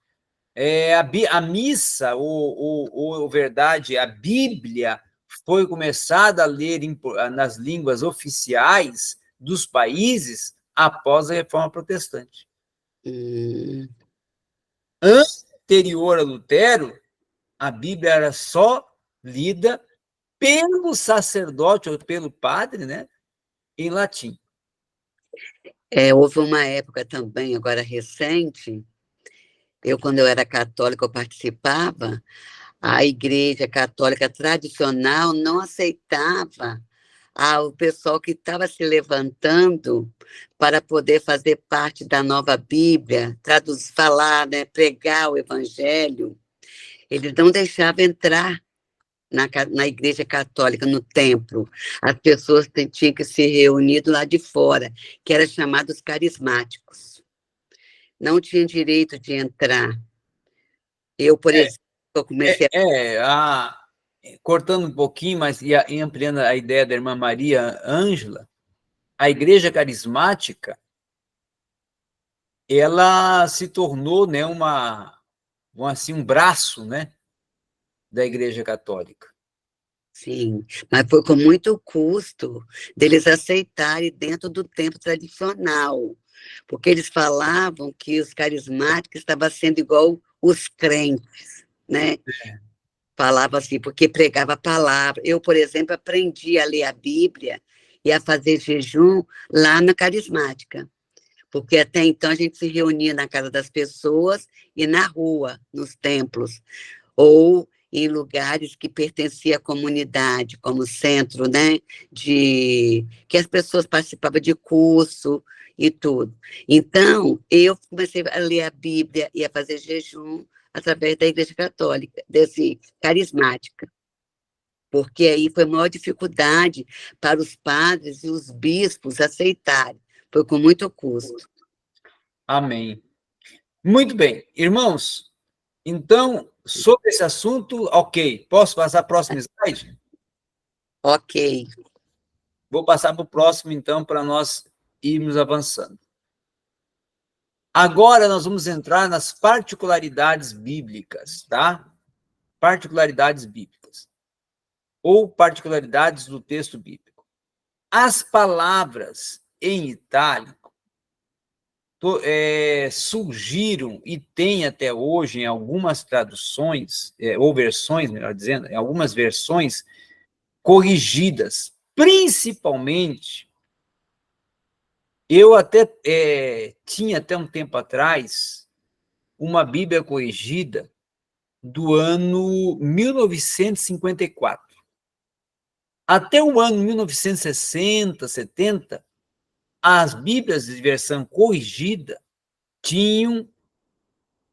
A missa, ou verdade, a Bíblia foi começada a ler nas línguas oficiais dos países após a Reforma Protestante. Anterior a Lutero, a Bíblia era só lida pelo sacerdote ou pelo padre, né, em latim. Houve uma época também, agora recente, quando eu era católica, eu participava, a Igreja Católica tradicional não aceitava o pessoal que estava se levantando para poder fazer parte da nova Bíblia, falar, né, pregar o Evangelho. Eles não deixavam entrar na Igreja Católica, no templo. As pessoas tinham que se reunir do lado de fora, que eram chamados carismáticos. Não tinham direito de entrar. Eu, por exemplo, comecei cortando um pouquinho, mas e ampliando a ideia da irmã Maria Ângela, a Igreja Carismática, ela se tornou, né, um braço, né, da Igreja Católica. Sim, mas foi com muito custo deles aceitarem dentro do tempo tradicional, porque eles falavam que os carismáticos estavam sendo igual os crentes, né? Falava assim, porque pregava a palavra. Eu, por exemplo, aprendi a ler a Bíblia e a fazer jejum lá na carismática, porque até então a gente se reunia na casa das pessoas e na rua, nos templos, ou em lugares que pertenciam à comunidade, como centro, né, que as pessoas participavam de curso e tudo. Então, eu comecei a ler a Bíblia e a fazer jejum através da Igreja Católica, carismática, porque aí foi a maior dificuldade para os padres e os bispos aceitarem, foi com muito custo. Amém. Muito bem. Irmãos, então, sobre esse assunto, ok. Posso passar para o próximo slide? Ok. Vou passar para o próximo, então, para nós irmos avançando. Agora nós vamos entrar nas particularidades bíblicas, tá? Particularidades bíblicas. Ou particularidades do texto bíblico. As palavras em itálico surgiram e tem até hoje em algumas traduções, ou versões, melhor dizendo, em algumas versões corrigidas, principalmente, eu até tinha até um tempo atrás uma Bíblia corrigida do ano 1954. Até o ano 1960, 70, as Bíblias de versão corrigida tinham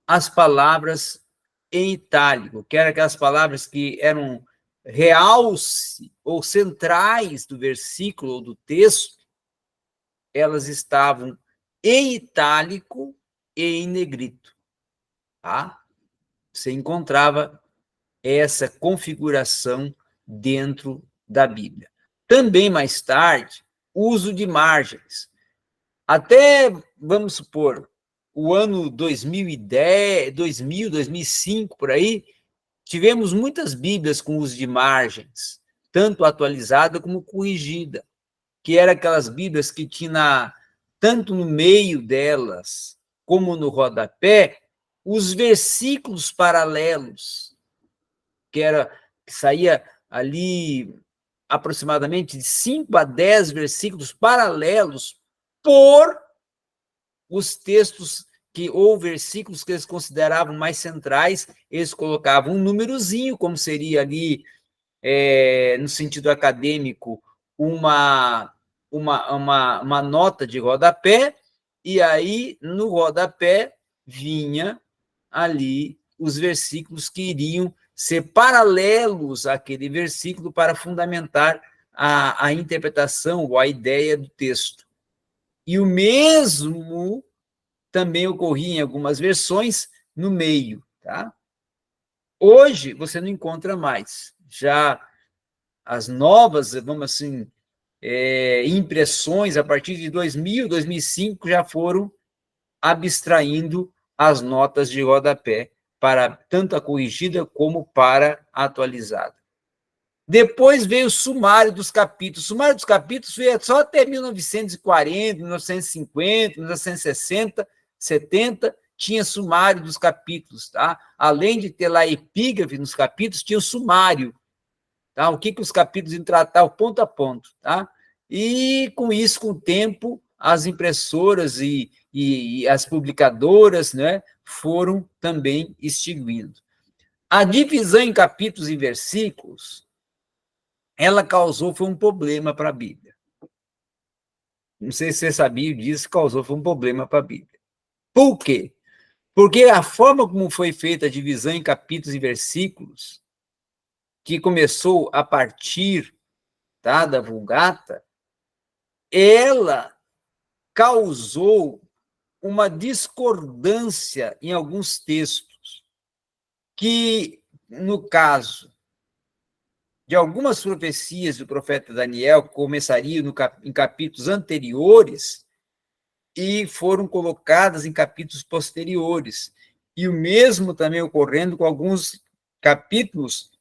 as palavras em itálico, que eram aquelas palavras que eram realce ou centrais do versículo ou do texto, elas estavam em itálico e em negrito, tá? Você encontrava essa configuração dentro da Bíblia. Também, mais tarde, uso de margens. Até, vamos supor, o ano 2010, 2000, 2005, por aí, tivemos muitas Bíblias com uso de margens, tanto atualizada como corrigida, que eram aquelas Bíblias que tinha, tanto no meio delas, como no rodapé, os versículos paralelos, que saía ali aproximadamente de 5 a 10 versículos paralelos por os textos ou versículos que eles consideravam mais centrais, eles colocavam um númerozinho, como seria ali, no sentido acadêmico, uma nota de rodapé, e aí, no rodapé, vinha ali os versículos que iriam ser paralelos àquele versículo para fundamentar a interpretação ou a ideia do texto. E o mesmo também ocorria em algumas versões no meio, tá? Hoje, você não encontra mais. Já as novas, vamos assim, impressões, a partir de 2000, 2005, já foram abstraindo as notas de rodapé para tanto a corrigida como para a atualizada. Depois veio o sumário dos capítulos. O sumário dos capítulos veio só até 1940, 1950, 1960, 70, tinha sumário dos capítulos, tá? Além de ter lá epígrafe nos capítulos, tinha o sumário, tá? O que os capítulos iam tratar, o ponto a ponto, tá? E com isso, com o tempo, as impressoras e as publicadoras, né, foram também extinguindo. A divisão em capítulos e versículos, ela foi um problema para a Bíblia. Não sei se você sabia disso, foi um problema para a Bíblia. Por quê? Porque a forma como foi feita a divisão em capítulos e versículos, que começou a partir, tá, da Vulgata, ela causou uma discordância em alguns textos, que, no caso de algumas profecias do profeta Daniel, que começariam em capítulos anteriores e foram colocadas em capítulos posteriores. E o mesmo também ocorrendo com alguns capítulos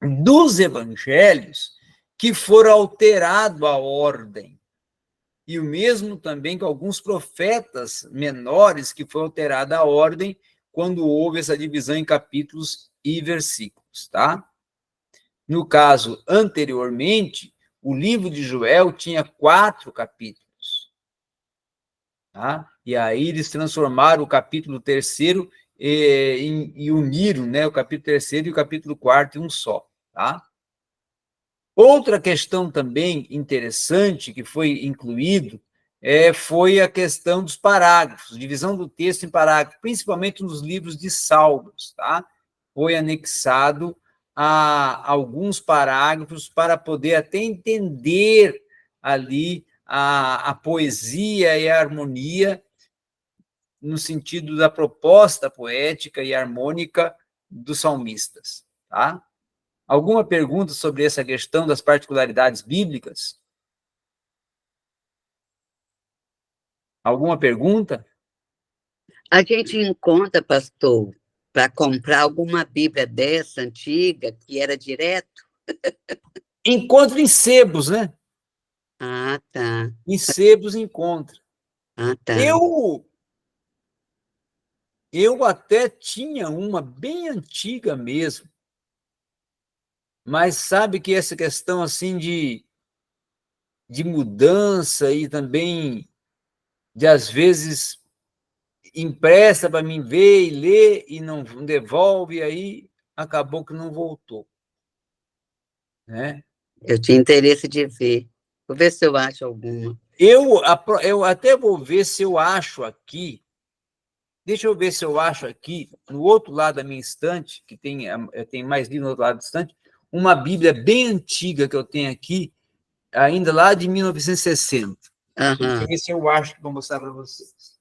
dos evangelhos que foram alterados a ordem. E o mesmo também com alguns profetas menores que foi alterada a ordem quando houve essa divisão em capítulos e versículos, tá? No caso, anteriormente, o livro de Joel tinha 4 capítulos, tá? E aí eles transformaram o capítulo 3º e uniram, né, o capítulo 3º e o capítulo 4º em um só, tá? Outra questão também interessante que foi incluído foi a questão dos parágrafos, divisão do texto em parágrafos, principalmente nos livros de Salmos, tá? Foi anexado a alguns parágrafos para poder até entender ali a poesia e a harmonia no sentido da proposta poética e harmônica dos salmistas, tá? Alguma pergunta sobre essa questão das particularidades bíblicas? Alguma pergunta? A gente encontra, pastor, para comprar alguma Bíblia dessa antiga, que era direto? Encontra em sebos, né? Ah, tá. Em sebos encontra. Ah, tá. Eu até tinha uma bem antiga mesmo, mas sabe que essa questão assim de mudança e também de, às vezes, empresta para mim ver e ler e não devolve, aí acabou que não voltou, né? Eu tinha interesse de ver. Vou ver se eu acho alguma. Eu até vou ver se eu acho aqui, deixa eu ver se eu acho aqui, no outro lado da minha estante, que tem mais livro no outro lado da estante, uma Bíblia bem antiga que eu tenho aqui, ainda lá de 1960. Deixa eu Aham. ver se eu acho que vou mostrar para vocês.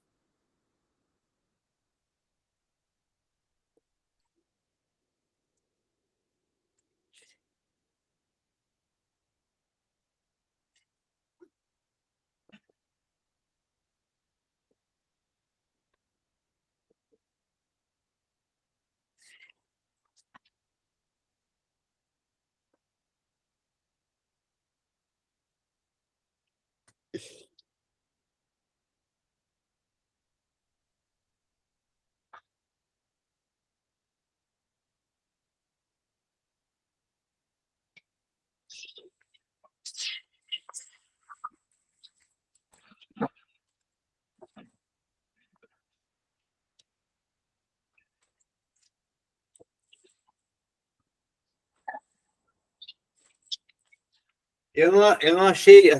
Eu não achei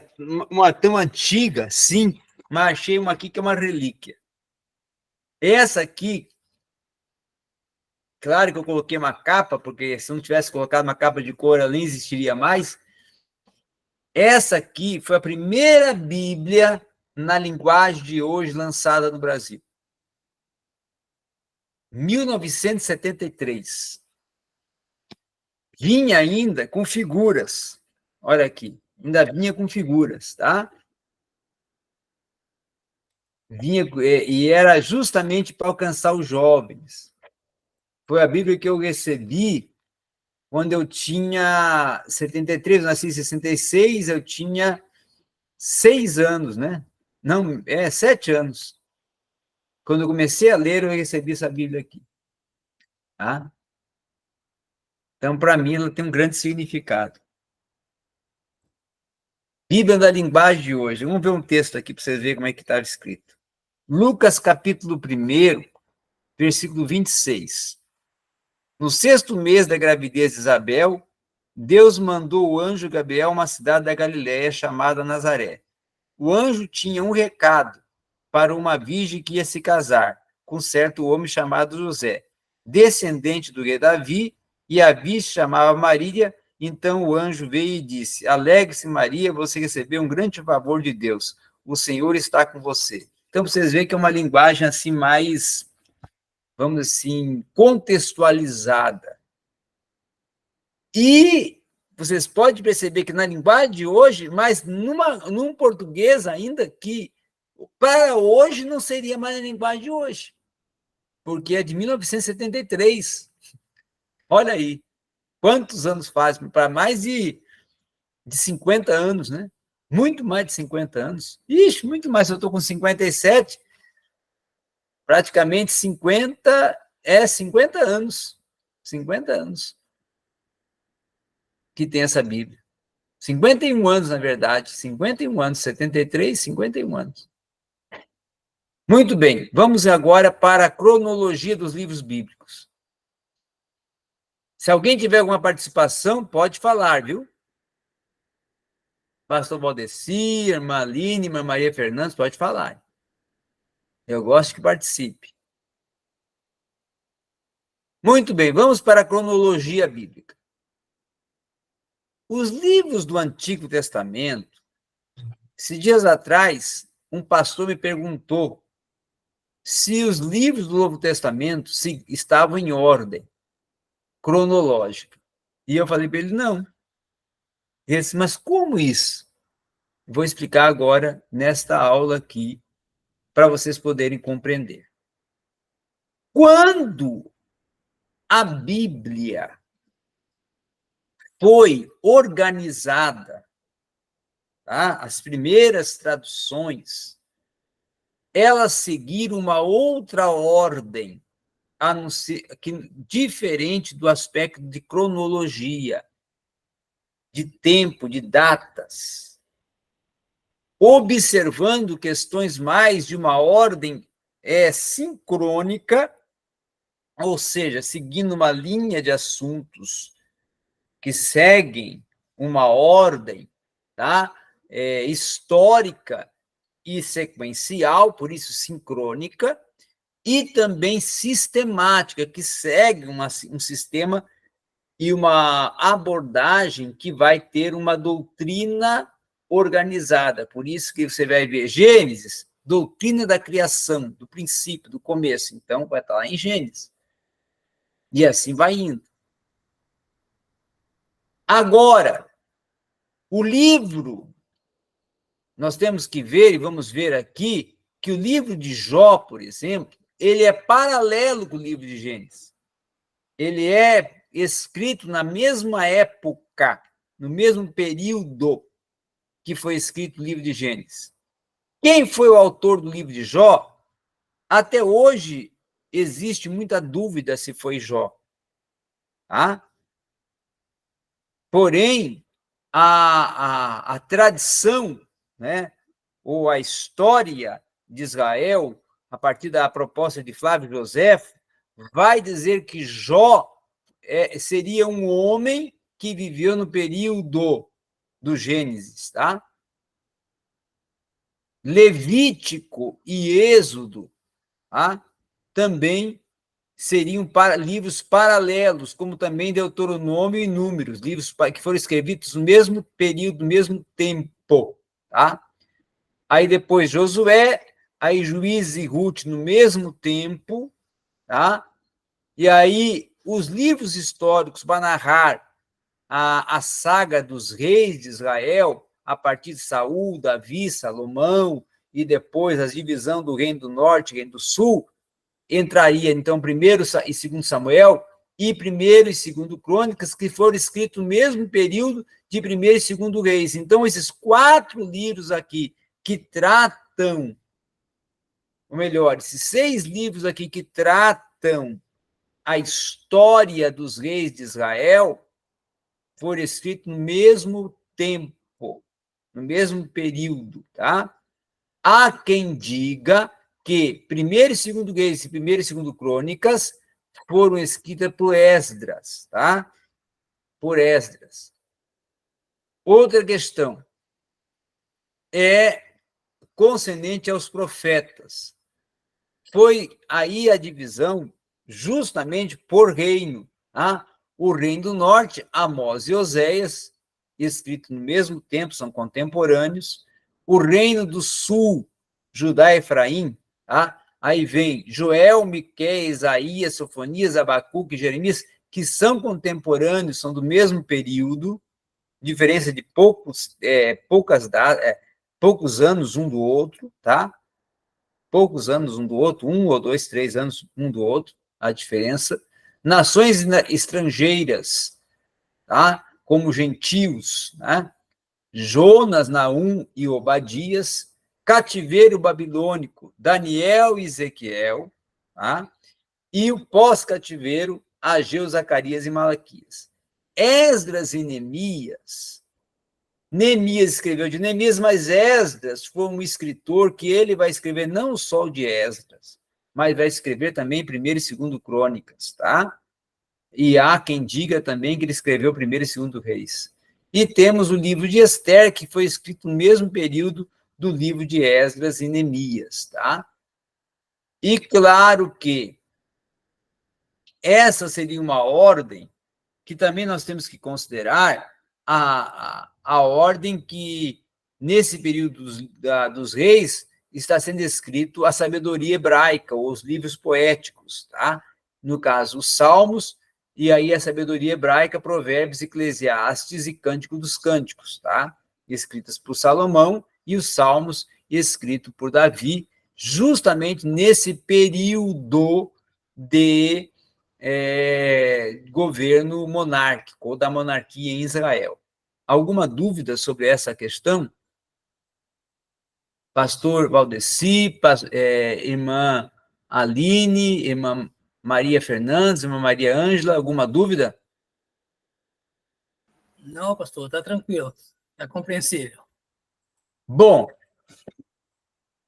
uma tão antiga, sim, mas achei uma aqui que é uma relíquia. Essa aqui, claro que eu coloquei uma capa, porque se não tivesse colocado uma capa de cor, ela nem existiria mais. Essa aqui foi a primeira Bíblia na linguagem de hoje lançada no Brasil. 1973. Vinha ainda com figuras. Olha aqui, ainda vinha com figuras, tá? Vinha, e era justamente para alcançar os jovens. Foi a Bíblia que eu recebi quando eu tinha 73, eu nasci em 66, eu tinha 6 anos, né? Não, 7 anos. Quando eu comecei a ler, eu recebi essa Bíblia aqui. Tá? Então, para mim, ela tem um grande significado. Bíblia da linguagem de hoje. Vamos ver um texto aqui para vocês verem como é que estava escrito. Lucas, capítulo 1, versículo 26. No 6º mês da gravidez de Isabel, Deus mandou o anjo Gabriel a uma cidade da Galiléia chamada Nazaré. O anjo tinha um recado para uma virgem que ia se casar com certo homem chamado José, descendente do rei Davi, e a virgem chamava Maria. Então o anjo veio e disse: Alegre-se, Maria, você recebeu um grande favor de Deus. O Senhor está com você. Então vocês veem que é uma linguagem assim mais, vamos assim, contextualizada. E vocês podem perceber que na linguagem de hoje, mas num português ainda que para hoje não seria mais a linguagem de hoje, porque é de 1973. Olha aí, quantos anos faz? Para mais de 50 anos, né? Muito mais de 50 anos. Ixi, muito mais. Eu estou com 57, praticamente 50 anos. 50 anos que tem essa Bíblia. 51 anos, na verdade. 51 anos, 73, 51 anos. Muito bem, vamos agora para a cronologia dos livros bíblicos. Se alguém tiver alguma participação, pode falar, viu? Pastor Valdeci, irmã Aline, irmã Maria Fernandes, pode falar. Eu gosto que participe. Muito bem, vamos para a cronologia bíblica. Os livros do Antigo Testamento, esses dias atrás, um pastor me perguntou se os livros do Novo Testamento estavam em ordem cronológica. E eu falei para ele, não. Ele disse, mas como isso? Vou explicar agora nesta aula aqui, para vocês poderem compreender. Quando a Bíblia foi organizada, tá? As primeiras traduções, elas seguiram uma outra ordem, diferente do aspecto de cronologia, de tempo, de datas, observando questões mais de uma ordem sincrônica, ou seja, seguindo uma linha de assuntos que seguem uma ordem, tá? Histórica e sequencial, por isso sincrônica, e também sistemática, que segue um sistema e uma abordagem que vai ter uma doutrina organizada. Por isso que você vai ver Gênesis, doutrina da criação, do princípio, do começo. Então, vai estar lá em Gênesis. E assim vai indo. Agora, o livro, nós temos que ver, e vamos ver aqui, que o livro de Jó, por exemplo, ele é paralelo com o livro de Gênesis. Ele é escrito na mesma época, no mesmo período que foi escrito o livro de Gênesis. Quem foi o autor do livro de Jó? Até hoje existe muita dúvida se foi Jó. Tá? Porém, a tradição, né, ou a história de Israel, a partir da proposta de Flávio Josefo, vai dizer que Jó seria um homem que viveu no período do Gênesis, tá? Levítico e Êxodo, tá? Também seriam livros paralelos, como também Deuteronômio e Números, livros que foram escritos no mesmo período, no mesmo tempo, tá? Aí depois Josué, aí Juízes e Ruth no mesmo tempo, tá? E aí, os livros históricos para narrar a saga dos reis de Israel, a partir de Saul, Davi, Salomão, e depois a divisão do Reino do Norte e Reino do Sul, entraria, então, 1º e 2º Samuel, e 1º e 2º Crônicas, que foram escritos no mesmo período de 1º e 2º Reis. Então, esses 4 livros aqui, que tratam, ou melhor, esses 6 livros aqui que tratam a história dos reis de Israel, foram escritos no mesmo tempo, no mesmo período, tá? Há quem diga que 1º e 2º Reis e 1º e 2º Crônicas foram escritas por Esdras, tá? Por Esdras. Outra questão é concernente aos profetas. Foi aí a divisão justamente por reino, tá? O reino do norte, Amós e Oséias, escrito no mesmo tempo, são contemporâneos. O reino do sul, Judá e Efraim, tá? Aí vem Joel, Miqueias, Isaías, Sofonias, Abacuque e Jeremias, que são contemporâneos, são do mesmo período, diferença de poucos anos um do outro, tá? Poucos anos um do outro, 1 ou 2, 3 anos um do outro, a diferença. Nações estrangeiras, tá? Como gentios, né? Jonas, Naum e Obadias, cativeiro babilônico, Daniel e Ezequiel, tá? E o pós-cativeiro, Ageu, Zacarias e Malaquias. Esdras e Neemias escreveu de Neemias, mas Esdras foi um escritor que ele vai escrever não só o de Esdras, mas vai escrever também 1º e 2º Crônicas, tá? E há quem diga também que ele escreveu 1º e 2º Reis. E temos o livro de Ester, que foi escrito no mesmo período do livro de Esdras e Neemias, tá? E claro que essa seria uma ordem que também nós temos que considerar a ordem que, nesse período dos reis, está sendo escrito a sabedoria hebraica, ou os livros poéticos, tá? No caso, os Salmos, e aí a sabedoria hebraica, Provérbios, Eclesiastes e Cântico dos Cânticos, tá? Escritas por Salomão, e os Salmos, escritos por Davi, justamente nesse período de governo monárquico, ou da monarquia em Israel. Alguma dúvida sobre essa questão? Pastor Valdeci, irmã Aline, irmã Maria Fernandes, irmã Maria Ângela, alguma dúvida? Não, pastor, está tranquilo, está compreensível. Bom,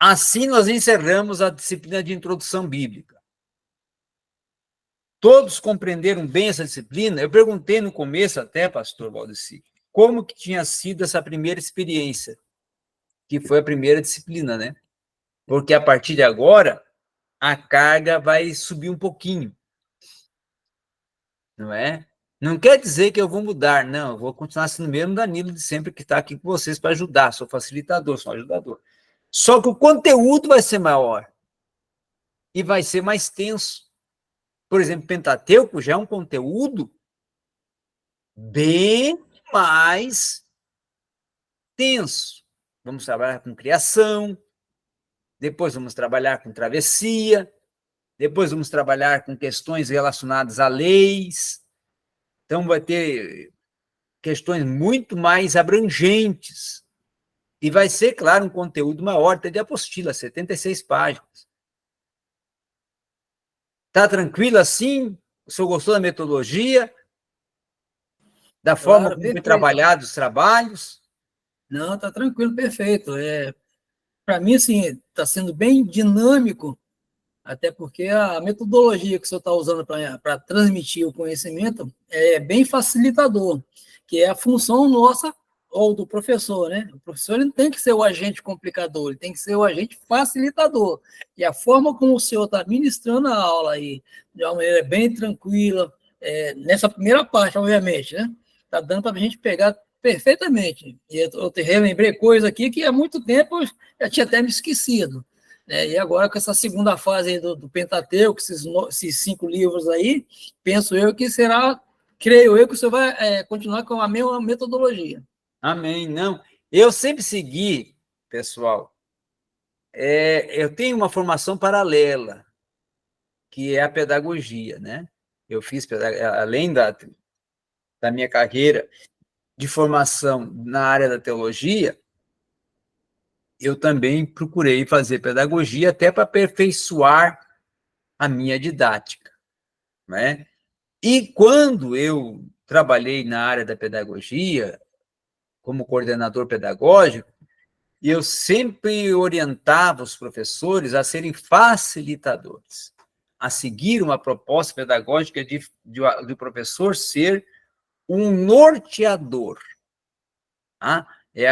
assim nós encerramos a disciplina de introdução bíblica. Todos compreenderam bem essa disciplina? Eu perguntei no começo até, pastor Valdeci, como que tinha sido essa primeira experiência, que foi a primeira disciplina, né? Porque a partir de agora, a carga vai subir um pouquinho, não é? Não quer dizer que eu vou mudar, não, eu vou continuar sendo o mesmo Danilo de sempre que está aqui com vocês para ajudar, sou facilitador, sou ajudador. Só que o conteúdo vai ser maior e vai ser mais tenso. Por exemplo, Pentateuco já é um conteúdo bem mais tenso. Vamos trabalhar com criação, depois vamos trabalhar com travessia, depois vamos trabalhar com questões relacionadas a leis. Então, vai ter questões muito mais abrangentes. E vai ser, claro, um conteúdo maior, até de apostila, 76 páginas. Está tranquilo assim? O senhor gostou da metodologia? Da forma como foi trabalhado os trabalhos? Não, está tranquilo, perfeito. Para mim, assim, está sendo bem dinâmico, até porque a metodologia que o senhor está usando para transmitir o conhecimento é bem facilitador, que é a função nossa ou do professor, né? O professor ele não tem que ser o agente complicador, ele tem que ser o agente facilitador. E a forma como o senhor está ministrando a aula aí, de uma maneira bem tranquila, nessa primeira parte, obviamente, né? Está dando para a gente pegar perfeitamente. E eu te relembrei coisa aqui que há muito tempo eu já tinha até me esquecido. né? E agora, com essa segunda fase aí do Pentateuco, esses 5 livros aí, penso eu que será, creio eu, que você vai continuar com a mesma metodologia. Amém. Não, eu sempre segui, pessoal, eu tenho uma formação paralela, que é a pedagogia, né? Eu fiz, além da minha carreira de formação na área da teologia, eu também procurei fazer pedagogia até para aperfeiçoar a minha didática, né? E quando eu trabalhei na área da pedagogia, como coordenador pedagógico, eu sempre orientava os professores a serem facilitadores, a seguir uma proposta pedagógica de professor ser um norteador. Tá? É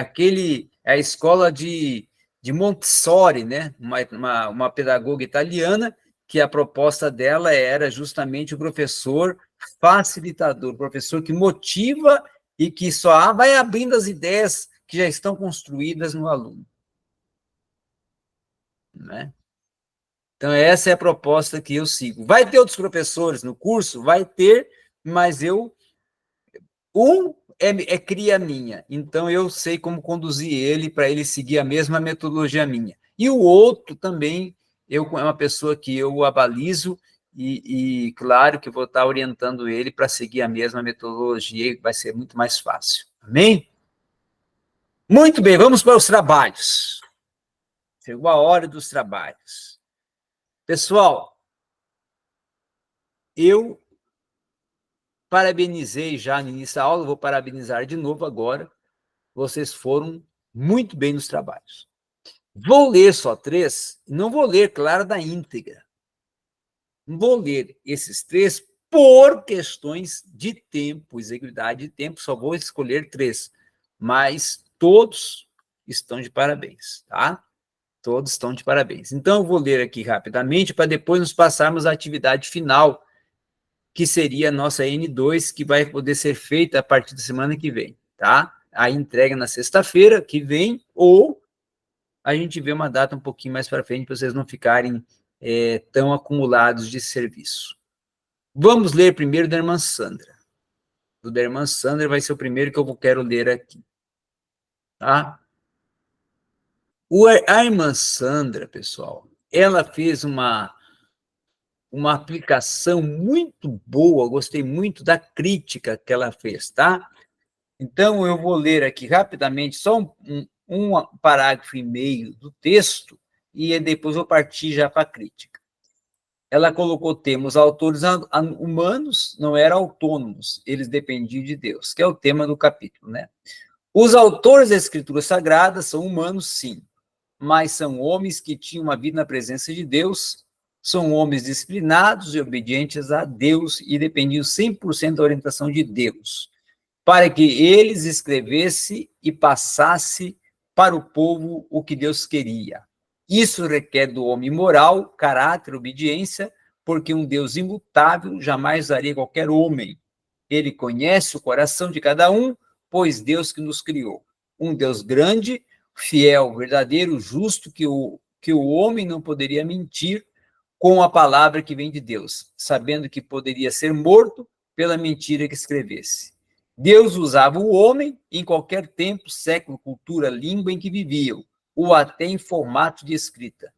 a escola de Montessori, né? Uma pedagoga italiana, que a proposta dela era justamente o professor facilitador, o professor que motiva e que só vai abrindo as ideias que já estão construídas no aluno. Né? Então, essa é a proposta que eu sigo. Vai ter outros professores no curso? Vai ter, mas é cria minha, então eu sei como conduzir ele para ele seguir a mesma metodologia minha. E o outro também, é uma pessoa que eu abalizo e claro que vou estar orientando ele para seguir a mesma metodologia e vai ser muito mais fácil. Amém? Muito bem, vamos para os trabalhos. Chegou a hora dos trabalhos. Pessoal, eu parabenizei já no início da aula, vou parabenizar de novo agora. Vocês foram muito bem nos trabalhos. Vou ler só 3, não vou ler, claro, da íntegra. Vou ler esses 3 por questões de tempo, execuidade de tempo, só vou escolher 3, mas todos estão de parabéns, tá? Todos estão de parabéns. Então, eu vou ler aqui rapidamente, para depois nos passarmos à atividade final, que seria a nossa N2, que vai poder ser feita a partir da semana que vem, tá? A entrega na sexta-feira que vem, ou a gente vê uma data um pouquinho mais para frente, para vocês não ficarem tão acumulados de serviço. Vamos ler primeiro da irmã Sandra. O da irmã Sandra vai ser o primeiro que eu quero ler aqui. Tá? A irmã Sandra, pessoal, ela fez uma aplicação muito boa, gostei muito da crítica que ela fez, tá? Então, eu vou ler aqui rapidamente só um parágrafo e meio do texto e depois vou partir já para a crítica. Ela colocou termos autores humanos não eram autônomos, eles dependiam de Deus, que é o tema do capítulo, né? Os autores da Escritura Sagrada são humanos, sim, mas são homens que tinham uma vida na presença de Deus, são homens disciplinados e obedientes a Deus e dependiam 100% da orientação de Deus, para que eles escrevessem e passasse para o povo o que Deus queria. Isso requer do homem moral, caráter, obediência, porque um Deus imutável jamais daria qualquer homem. Ele conhece o coração de cada um, pois Deus que nos criou. Um Deus grande, fiel, verdadeiro, justo, que o homem não poderia mentir com a palavra que vem de Deus, sabendo que poderia ser morto pela mentira que escrevesse. Deus usava o homem em qualquer tempo, século, cultura, língua em que viviam, ou até em formato de escrita.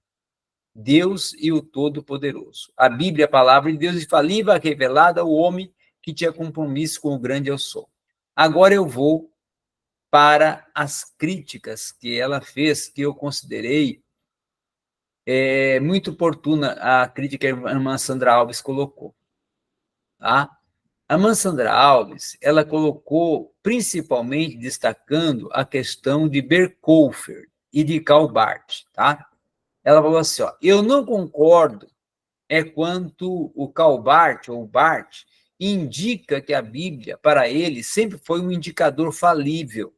Deus e o Todo-Poderoso. A Bíblia é a palavra de Deus infalível, revelada ao homem que tinha compromisso com o grande eu sou. Agora eu vou para as críticas que ela fez, que eu considerei muito oportuna, a crítica que a irmã Sandra Alves colocou. Tá? A irmã Sandra Alves, ela colocou, principalmente, destacando a questão de Berkoufer e de Karl Barth, tá? Ela falou assim, ó, eu não concordo quanto o Karl Barth, ou Barth, indica que a Bíblia, para ele, sempre foi um indicador falível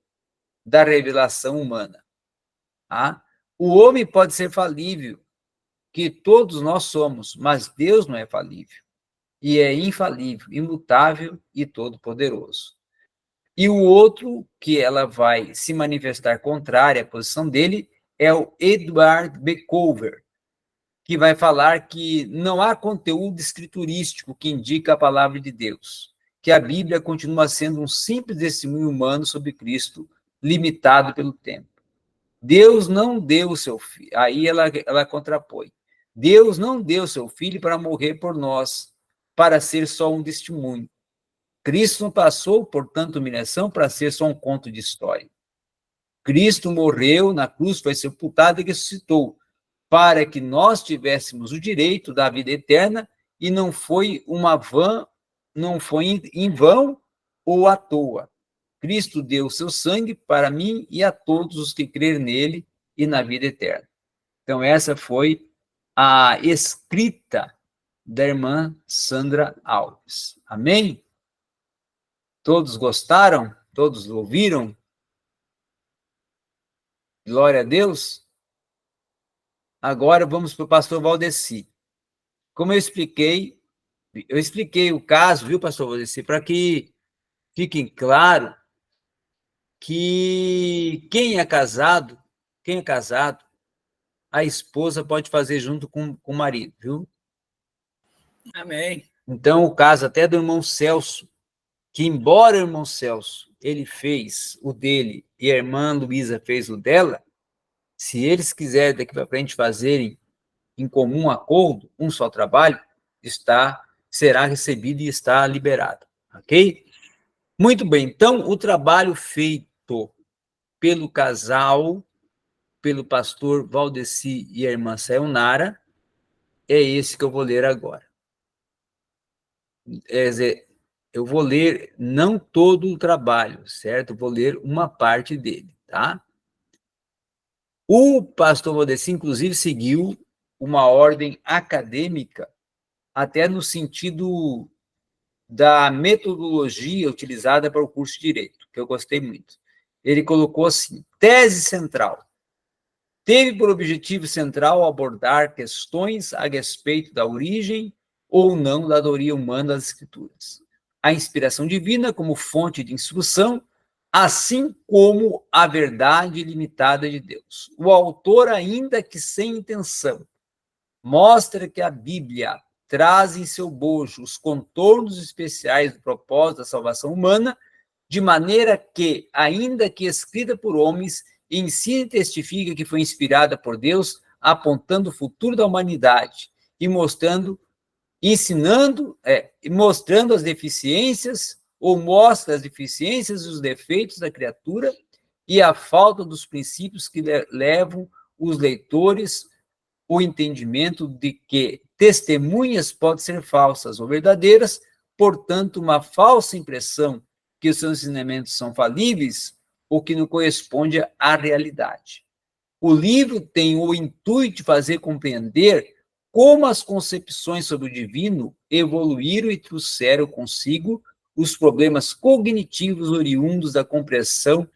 da revelação humana. Tá? O homem pode ser falível, que todos nós somos, mas Deus não é falível. E é infalível, imutável e todo-poderoso. E o outro que ela vai se manifestar contrária à posição dele é o Edward Beckover, que vai falar que não há conteúdo escriturístico que indica a palavra de Deus, que a Bíblia continua sendo um simples testemunho humano sobre Cristo, limitado pelo tempo. Deus não deu o seu filho, aí ela contrapõe. Deus não deu o seu filho para morrer por nós, para ser só um testemunho. Cristo não passou por tanta humilhação para ser só um conto de história. Cristo morreu na cruz, foi sepultado e ressuscitou, para que nós tivéssemos o direito da vida eterna, e não foi em vão ou à toa. Cristo deu o seu sangue para mim e a todos os que crerem nele e na vida eterna. Então, essa foi a escrita da irmã Sandra Alves. Amém? Todos gostaram? Todos ouviram? Glória a Deus. Agora vamos para o pastor Valdeci. Como eu expliquei o caso, viu, pastor Valdeci, para que fique claro que quem é casado, a esposa pode fazer junto com o marido, viu? Amém. Então, o caso até do irmão Celso, que embora o irmão Celso, ele fez o dele e a irmã Luísa fez o dela, se eles quiserem daqui para frente fazerem em comum acordo, um só trabalho, será recebido e está liberado, ok? Muito bem, então, o trabalho feito pelo casal, pelo pastor Valdeci e a irmã Sayonara, é esse que eu vou ler agora. Quer dizer, eu vou ler não todo o trabalho, certo? Eu vou ler uma parte dele, tá? O pastor Valdeci, inclusive, seguiu uma ordem acadêmica, até no sentido da metodologia utilizada para o curso de Direito, que eu gostei muito. Ele colocou assim: tese central. Teve por objetivo central abordar questões a respeito da origem ou não da teoria humana das Escrituras, a inspiração divina como fonte de instrução, assim como a verdade limitada de Deus. O autor, ainda que sem intenção, mostra que a Bíblia traz em seu bojo os contornos especiais do propósito da salvação humana, de maneira que, ainda que escrita por homens, ensina e testifica que foi inspirada por Deus, apontando o futuro da humanidade e mostrando as deficiências, ou mostra as deficiências e os defeitos da criatura e a falta dos princípios que levam os leitores o entendimento de que testemunhas podem ser falsas ou verdadeiras, portanto, uma falsa impressão que os seus ensinamentos são falíveis, o que não corresponde à realidade. O livro tem o intuito de fazer compreender como as concepções sobre o divino evoluíram e trouxeram consigo os problemas cognitivos oriundos da compreensão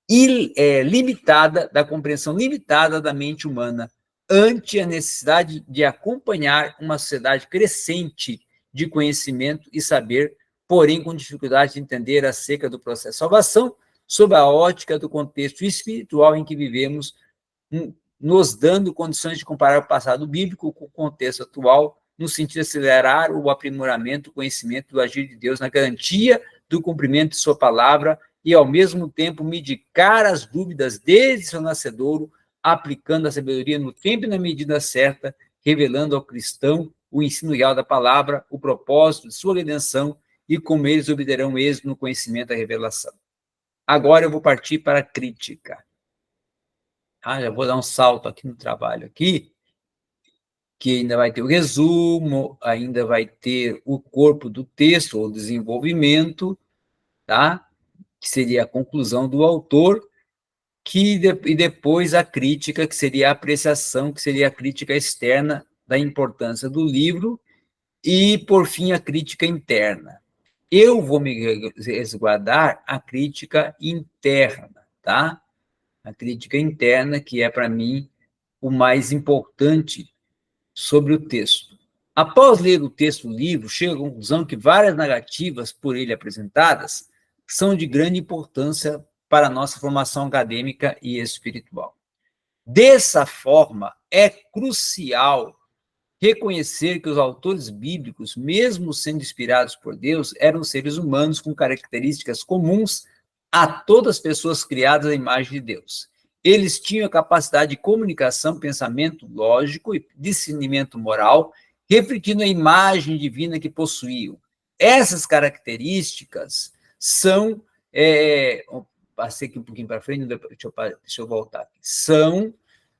limitada da mente humana, ante a necessidade de acompanhar uma sociedade crescente de conhecimento e saber, porém com dificuldade de entender acerca do processo de salvação, sob a ótica do contexto espiritual em que vivemos, nos dando condições de comparar o passado bíblico com o contexto atual, no sentido de acelerar o aprimoramento, o conhecimento do agir de Deus na garantia do cumprimento de sua palavra e, ao mesmo tempo, medicar as dúvidas desde seu nascedouro, aplicando a sabedoria no tempo e na medida certa, revelando ao cristão o ensino real da palavra, o propósito de sua redenção e como eles obterão êxito no conhecimento da revelação. Agora eu vou partir para a crítica. Já vou dar um salto aqui no trabalho aqui, que ainda vai ter o resumo, ainda vai ter o corpo do texto, ou desenvolvimento, tá? Que seria a conclusão do autor, e depois a crítica, que seria a apreciação, que seria a crítica externa da importância do livro, e, por fim, a crítica interna. Eu vou me resguardar a crítica interna, tá? A crítica interna, que é, para mim, o mais importante sobre o texto. Após ler o texto do livro, chego à conclusão que várias narrativas por ele apresentadas são de grande importância para a nossa formação acadêmica e espiritual. Dessa forma, é crucial reconhecer que os autores bíblicos, mesmo sendo inspirados por Deus, eram seres humanos com características comuns a todas as pessoas criadas à imagem de Deus. Eles tinham a capacidade de comunicação, pensamento lógico e discernimento moral, refletindo a imagem divina que possuíam. Essas características são... passei aqui um pouquinho para frente, deixa eu voltar aqui. São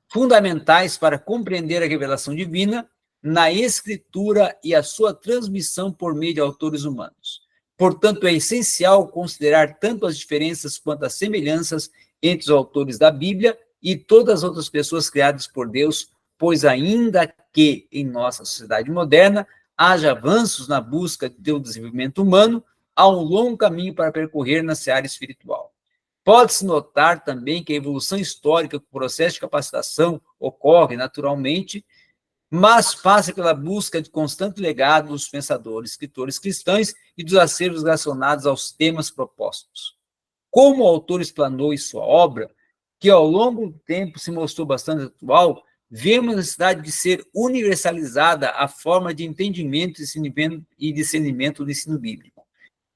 fundamentais para compreender a revelação divina na Escritura e a sua transmissão por meio de autores humanos. Portanto, é essencial considerar tanto as diferenças quanto as semelhanças entre os autores da Bíblia e todas as outras pessoas criadas por Deus, pois ainda que em nossa sociedade moderna haja avanços na busca do desenvolvimento humano, há um longo caminho para percorrer na seara espiritual. Pode-se notar também que a evolução histórica, o processo de capacitação, ocorre naturalmente, mas passa pela busca de constante legado dos pensadores, escritores cristãos e dos acervos relacionados aos temas propostos. Como o autor explanou em sua obra, que ao longo do tempo se mostrou bastante atual, vemos a necessidade de ser universalizada a forma de entendimento e discernimento do ensino bíblico,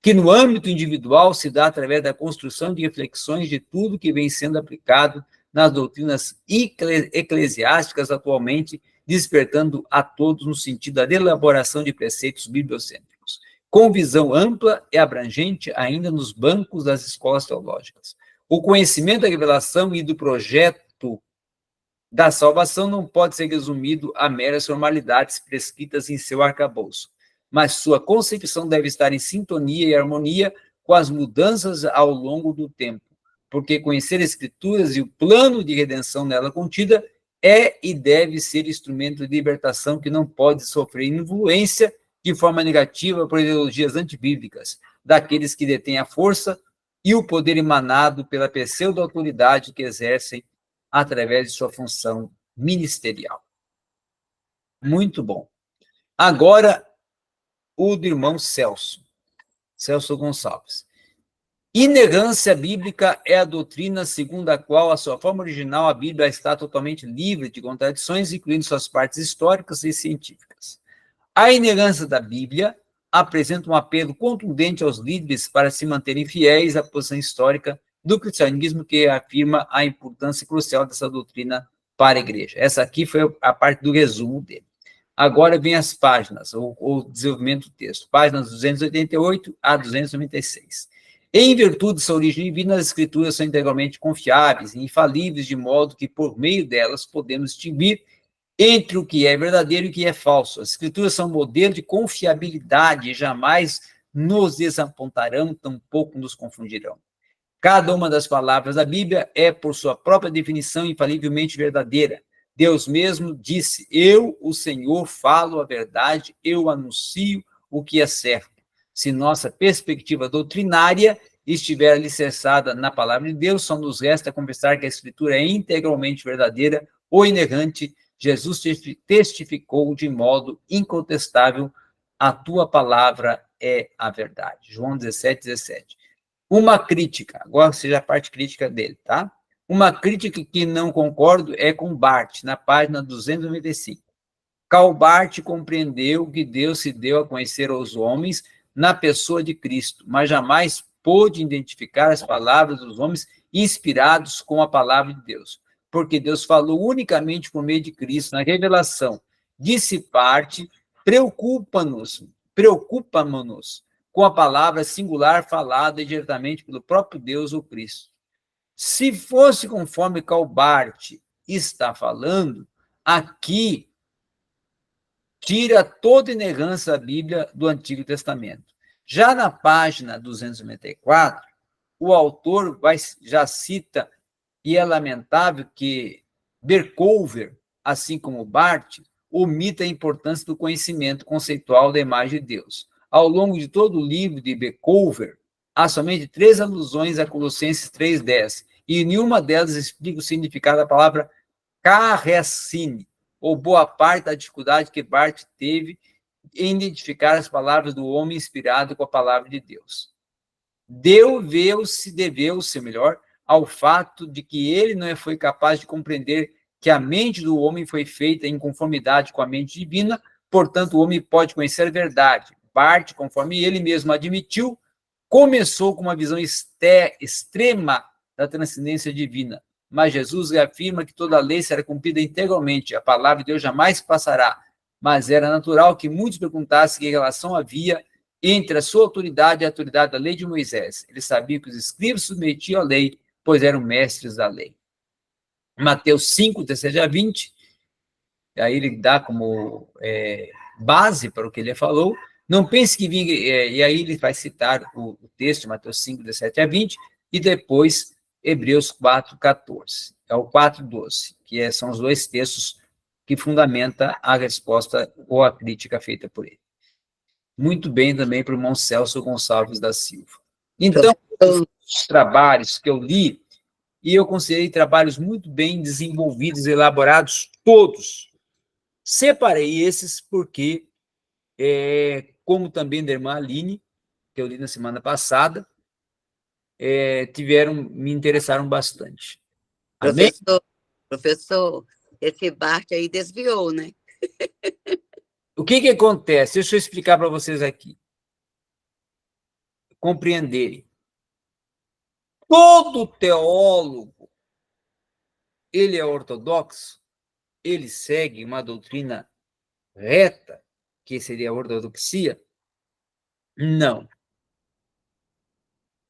que no âmbito individual se dá através da construção de reflexões de tudo que vem sendo aplicado nas doutrinas eclesiásticas atualmente, despertando a todos no sentido da elaboração de preceitos bibliocêntricos, com visão ampla e abrangente ainda nos bancos das escolas teológicas. O conhecimento da revelação e do projeto da salvação não pode ser resumido a meras formalidades prescritas em seu arcabouço, mas sua concepção deve estar em sintonia e harmonia com as mudanças ao longo do tempo, porque conhecer as Escrituras e o plano de redenção nela contida é e deve ser instrumento de libertação que não pode sofrer influência de forma negativa por ideologias antibíblicas, daqueles que detêm a força e o poder emanado pela pseudo-autoridade que exercem através de sua função ministerial. Muito bom. Agora, o do irmão Celso Gonçalves. Inerrância bíblica é a doutrina segundo a qual, a sua forma original, a Bíblia está totalmente livre de contradições, incluindo suas partes históricas e científicas. A inerrância da Bíblia apresenta um apelo contundente aos líderes para se manterem fiéis à posição histórica do cristianismo, que afirma a importância crucial dessa doutrina para a igreja. Essa aqui foi a parte do resumo dele. Agora vem as páginas, o desenvolvimento do texto, páginas 288 a 296. Em virtude de sua origem divina, as Escrituras são integralmente confiáveis e infalíveis, de modo que, por meio delas, podemos distinguir entre o que é verdadeiro e o que é falso. As Escrituras são um modelo de confiabilidade e jamais nos desapontarão, tampouco nos confundirão. Cada uma das palavras da Bíblia é, por sua própria definição, infalivelmente verdadeira. Deus mesmo disse: eu, o Senhor, falo a verdade, eu anuncio o que é certo. Se nossa perspectiva doutrinária estiver alicerçada na palavra de Deus, só nos resta confessar que a Escritura é integralmente verdadeira ou inerrante. Jesus testificou de modo incontestável: a tua palavra é a verdade. João 17:17. Uma crítica, agora seja a parte crítica dele, tá? Uma crítica que não concordo é com Barth, na página 295. Karl Barth compreendeu que Deus se deu a conhecer aos homens na pessoa de Cristo, mas jamais pôde identificar as palavras dos homens inspirados com a palavra de Deus, porque Deus falou unicamente por meio de Cristo na revelação. Disse Barth: preocupa-nos com a palavra singular falada diretamente pelo próprio Deus ou Cristo. Se fosse conforme Karl Barth está falando, aqui tira toda inerrância da Bíblia do Antigo Testamento. Já na página 294, o autor já cita, e é lamentável que Berkouwer, assim como Barth, omita a importância do conhecimento conceitual da imagem de Deus. Ao longo de todo o livro de Berkouwer, há somente 3 alusões a Colossenses 3:10, e nenhuma delas explica o significado da palavra caressine, ou boa parte da dificuldade que Barth teve em identificar as palavras do homem inspirado com a palavra de Deus. Deveu-se ao fato de que ele não foi capaz de compreender que a mente do homem foi feita em conformidade com a mente divina, portanto, o homem pode conhecer a verdade. Barth, conforme ele mesmo admitiu, começou com uma visão extrema da transcendência divina, mas Jesus afirma que toda a lei será cumprida integralmente, a palavra de Deus jamais passará, mas era natural que muitos perguntassem que relação havia entre a sua autoridade e a autoridade da lei de Moisés. Ele sabia que os escribas submetiam à lei, pois eram mestres da lei. Mateus 5, 17 a 20, aí ele dá como base para o que ele falou. Não pense que vinha, e aí ele vai citar o texto, Mateus 5, 17 a 20, e depois Hebreus 4, 14. É o 4, 12, que são os dois textos que fundamenta a resposta ou a crítica feita por ele. Muito bem também para o irmão Celso Gonçalves da Silva. Então, os trabalhos que eu li, e eu considerei trabalhos muito bem desenvolvidos, elaborados, todos. Separei esses porque, como também da irmã Aline, que eu li na semana passada, me interessaram bastante. Amém? Professor, esse Barth aí desviou, né? O que acontece? Deixa eu explicar para vocês aqui. Compreenderem. Todo teólogo, ele é ortodoxo, ele segue uma doutrina reta, que seria a ortodoxia? Não.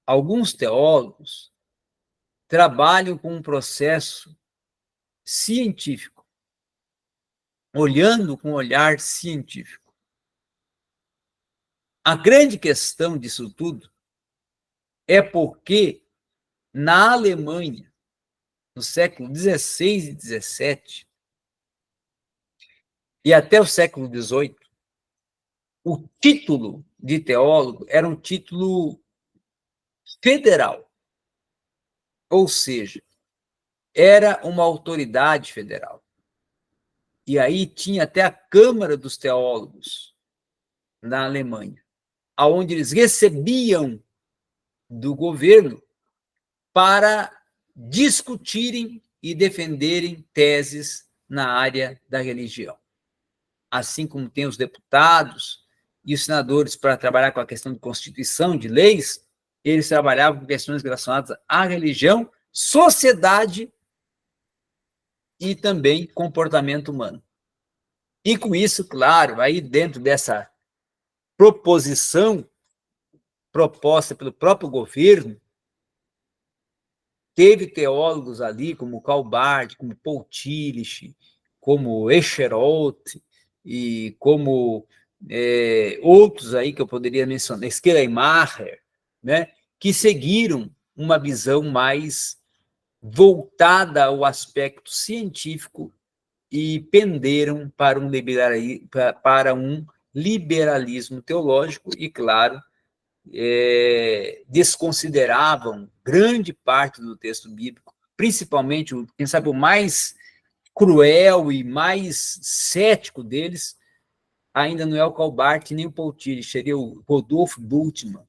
Alguns teólogos trabalham com um processo científico, olhando com um olhar científico. A grande questão disso tudo é porque na Alemanha, no século XVI e XVII, e até o século XVIII, o título de teólogo era um título federal, ou seja, era uma autoridade federal. E aí tinha até a Câmara dos Teólogos na Alemanha, onde eles recebiam do governo para discutirem e defenderem teses na área da religião. Assim como tem os deputados e os senadores para trabalhar com a questão de constituição, de leis, eles trabalhavam com questões relacionadas à religião, sociedade e também comportamento humano. E com isso, claro, aí dentro dessa proposição proposta pelo próprio governo, teve teólogos ali como Karl Barth, como Paul Tillich, como Escherot e como outros aí que eu poderia mencionar, Schleiermacher, né, que seguiram uma visão mais voltada ao aspecto científico e penderam para um liberalismo teológico e, claro, desconsideravam grande parte do texto bíblico, principalmente, quem sabe, o mais cruel e mais cético deles, ainda não é o Karl Barth nem o Paul Tillich, seria o Rodolfo Bultmann,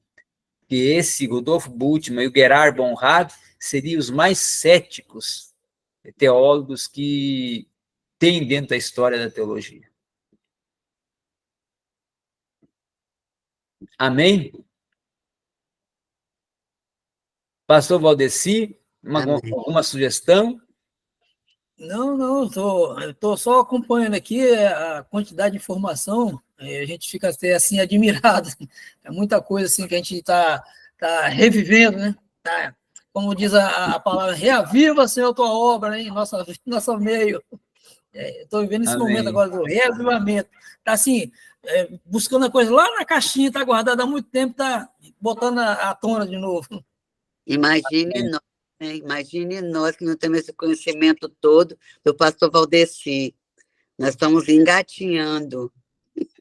que esse Rodolfo Bultmann e o Gerhard von Rad seriam os mais céticos teólogos que tem dentro da história da teologia. Amém? Pastor Valdeci, alguma sugestão? Não, eu estou só acompanhando aqui a quantidade de informação, a gente fica até assim admirado, é muita coisa assim que a gente está revivendo, né? Como diz a palavra, reaviva, Senhor, a tua obra em nosso meio. Estou vivendo esse momento agora do reavivamento. Está assim, buscando a coisa lá na caixinha, está guardada há muito tempo, está botando à tona de novo. Imagine nós, né? Imagine nós que não temos esse conhecimento todo do pastor Valdeci. Nós estamos engatinhando.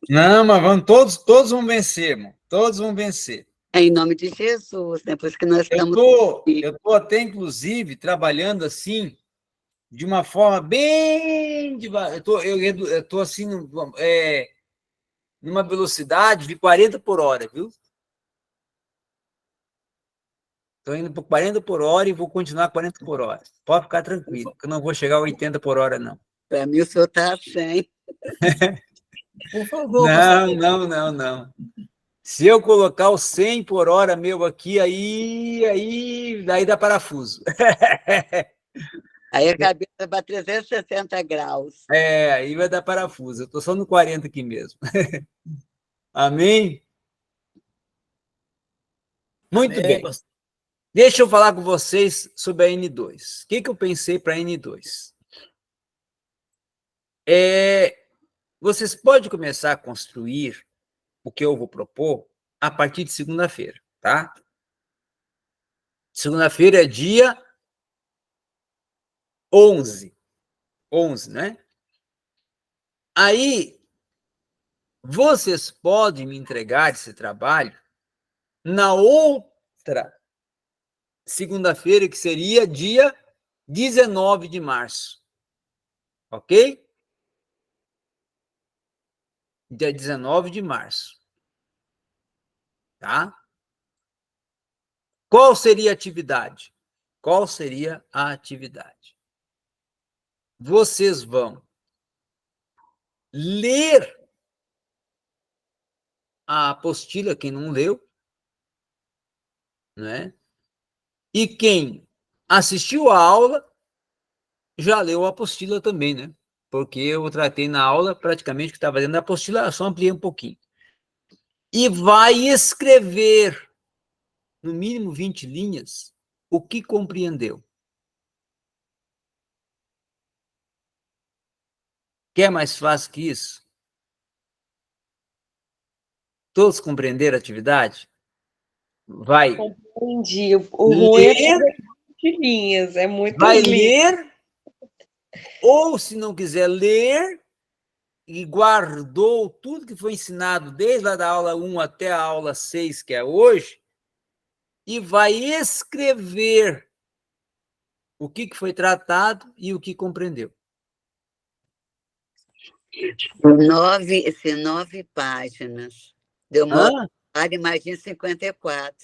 Não, mas todos vão vencer, irmão. Todos vão vencer. É em nome de Jesus, né? Por isso que nós estamos... Eu estou até, inclusive, trabalhando assim, de uma forma bem devagar. Eu estou assim, numa velocidade de 40 por hora, viu? Estou indo por 40 por hora e vou continuar 40 por hora. Pode ficar tranquilo, que eu não vou chegar a 80 por hora, não. Para mim, o senhor está a 100. Por favor, pastor. Não. Se eu colocar o 100 por hora meu aqui, daí dá parafuso. Aí a cabeça vai 360 graus. Aí vai dar parafuso. Eu estou só no 40 aqui mesmo. Amém? Muito Amém, bem. pastor. Deixa eu falar com vocês sobre a N2. O que eu pensei para a N2? Vocês podem começar a construir o que eu vou propor a partir de segunda-feira, tá? Segunda-feira é dia 11, né? Aí, vocês podem me entregar esse trabalho na outra segunda-feira, que seria dia 19 de março. Ok? Dia 19 de março. Tá? Qual seria a atividade? Qual seria a atividade? Vocês vão ler a apostila, quem não leu, né? E quem assistiu a aula já leu a apostila também, né? Porque eu tratei na aula praticamente o que estava dentro da apostila, só ampliei um pouquinho. E vai escrever, no mínimo 20 linhas, o que compreendeu. Quer mais fácil que isso? Todos compreenderam a atividade? Vai Compreendi. O ruim é fazer linhas, é vai muitas linhas. ler, ou se não quiser ler, e guardou tudo que foi ensinado desde lá da aula 1 até a aula 6, que é hoje, e vai escrever o que foi tratado e o que compreendeu. Esse 9 páginas. Deu uma hora, imagina 54.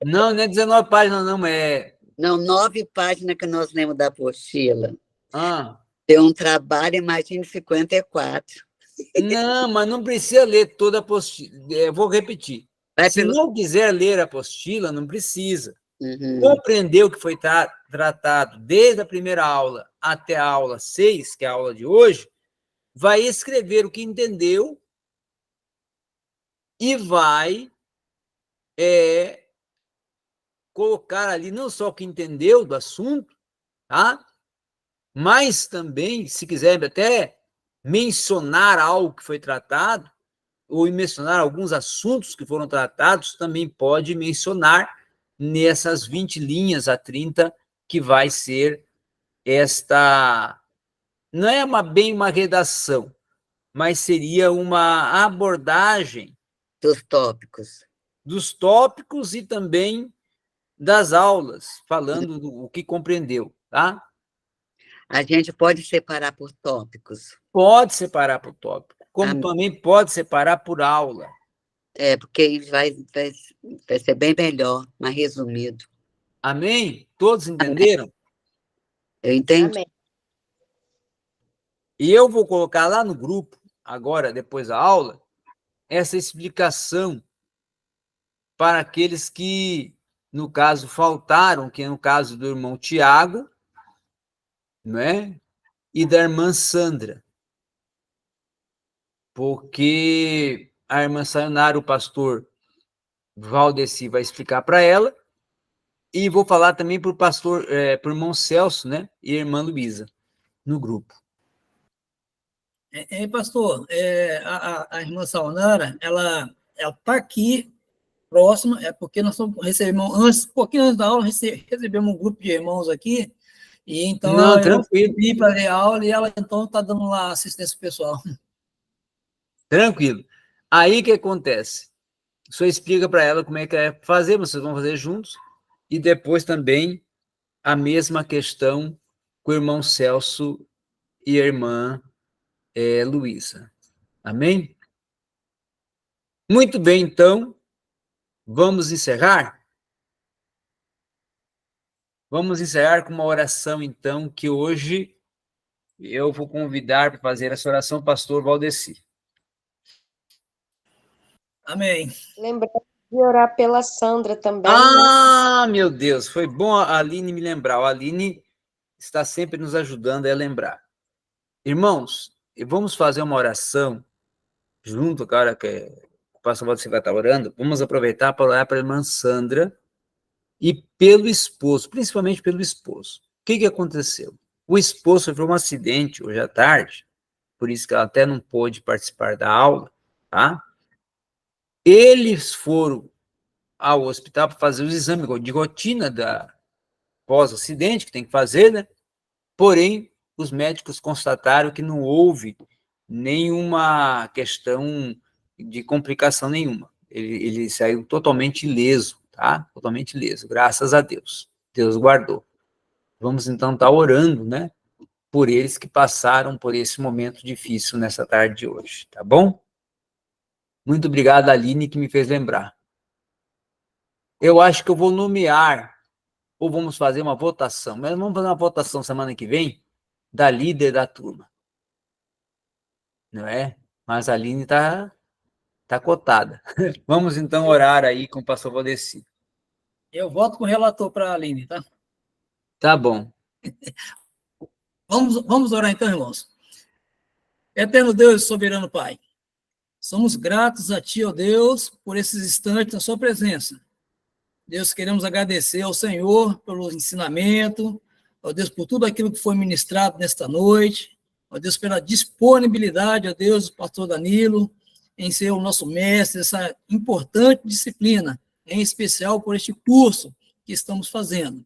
Não é 19 páginas, não, Não, 9 páginas que nós lemos da apostila. Ah. Deu um trabalho, imagine 54. Não, mas não precisa ler toda a apostila. Vou repetir. Se não quiser ler a apostila, não precisa. Compreender o que foi tratado desde a primeira aula até a aula 6, que é a aula de hoje, vai escrever o que entendeu e vai colocar ali não só o que entendeu do assunto, tá? Mas também, se quiser até mencionar algo que foi tratado, ou mencionar alguns assuntos que foram tratados, também pode mencionar nessas 20 linhas a 30, que vai ser esta... Não é bem uma redação, mas seria uma abordagem dos tópicos e também das aulas, falando o que compreendeu, tá? A gente pode separar por tópicos? Pode separar por tópico, como também pode separar por aula. Porque vai ser bem melhor, mais resumido. Amém? Todos entenderam? Amém. Eu entendi. Amém. E eu vou colocar lá no grupo, agora, depois da aula, essa explicação para aqueles que, no caso, faltaram, que é no caso do irmão Tiago, né? E da irmã Sandra. Porque a irmã Sayonara, o pastor Valdeci, vai explicar para ela, e vou falar também para o pastor, para o irmão Celso, né? E a irmã Luísa, no grupo. Pastor, a irmã Sayonara, ela está aqui próxima, porque nós recebemos, um pouquinho antes da aula, recebemos um grupo de irmãos aqui, e então Não, eu tranquilo. pedi para ler a aula e ela então está dando lá assistência pessoal. Tranquilo. Aí o que acontece? O senhor explica para ela como é que é fazer, vocês vão fazer juntos, e depois também a mesma questão com o irmão Celso e a irmã Luísa. Amém? Muito bem, então, vamos encerrar? Vamos ensaiar com uma oração, então, que hoje eu vou convidar para fazer essa oração o pastor Valdeci. Amém. Lembrando de orar pela Sandra também, Ah, né? Meu Deus, foi bom a Aline me lembrar. A Aline está sempre nos ajudando a lembrar. Irmãos, vamos fazer uma oração junto, cara, que o pastor Valdeci vai estar orando. Vamos aproveitar para orar para a irmã Sandra e pelo esposo, principalmente pelo esposo. O que aconteceu? O esposo sofreu um acidente hoje à tarde, por isso que ela até não pôde participar da aula, tá? Eles foram ao hospital para fazer os exames de rotina da pós-acidente, que tem que fazer, né? Porém, os médicos constataram que não houve nenhuma questão de complicação nenhuma. Ele saiu totalmente ileso, tá? Totalmente ileso, graças a Deus. Deus guardou. Vamos, então, estar orando, né? Por eles que passaram por esse momento difícil nessa tarde de hoje, tá bom? Muito obrigado, Aline, que me fez lembrar. Eu acho que eu vou nomear, ou vamos fazer uma votação, mas vamos fazer uma votação semana que vem da líder da turma. Não é? Mas a Aline tá cotada. Vamos, então, orar aí com o pastor Valdeci. Eu voto com o relator para a Aline, tá? Tá bom. Vamos orar então, irmãos. Eterno Deus e soberano Pai, somos gratos a Ti, ó Deus, por esses instantes na Sua presença. Deus, queremos agradecer ao Senhor pelo ensinamento, ó Deus, por tudo aquilo que foi ministrado nesta noite, ó Deus, pela disponibilidade, ó Deus, do pastor Danilo, em ser o nosso mestre, essa importante disciplina, em especial por este curso que estamos fazendo.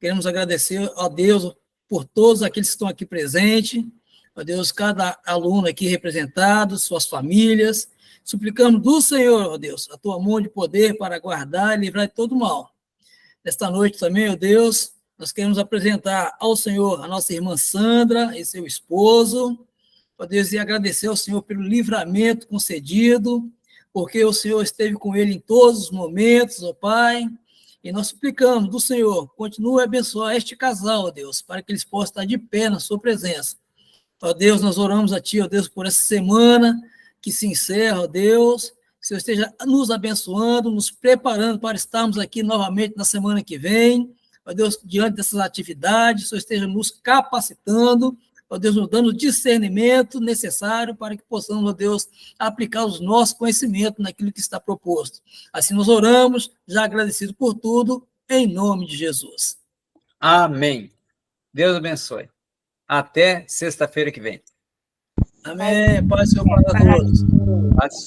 Queremos agradecer a Deus por todos aqueles que estão aqui presentes, ó Deus, cada aluno aqui representado, suas famílias. Suplicamos do Senhor, ó Deus, a tua mão de poder para guardar e livrar de todo mal. Nesta noite também, ó Deus, nós queremos apresentar ao Senhor a nossa irmã Sandra e seu esposo, ó Deus, e agradecer ao Senhor pelo livramento concedido, porque o Senhor esteve com ele em todos os momentos, ó Pai, e nós suplicamos do Senhor, continue a abençoar este casal, ó Deus, para que eles possam estar de pé na sua presença. Ó Deus, nós oramos a Ti, ó Deus, por essa semana que se encerra, ó Deus, que o Senhor esteja nos abençoando, nos preparando para estarmos aqui novamente na semana que vem, ó Deus, diante dessas atividades, o Senhor esteja nos capacitando, ó Deus, nos dando o discernimento necessário para que possamos, ó Deus, aplicar os nossos conhecimentos naquilo que está proposto. Assim nós oramos, já agradecido por tudo, em nome de Jesus. Amém. Deus abençoe. Até sexta-feira que vem. Amém. Paz, Senhor, para todos. Paz.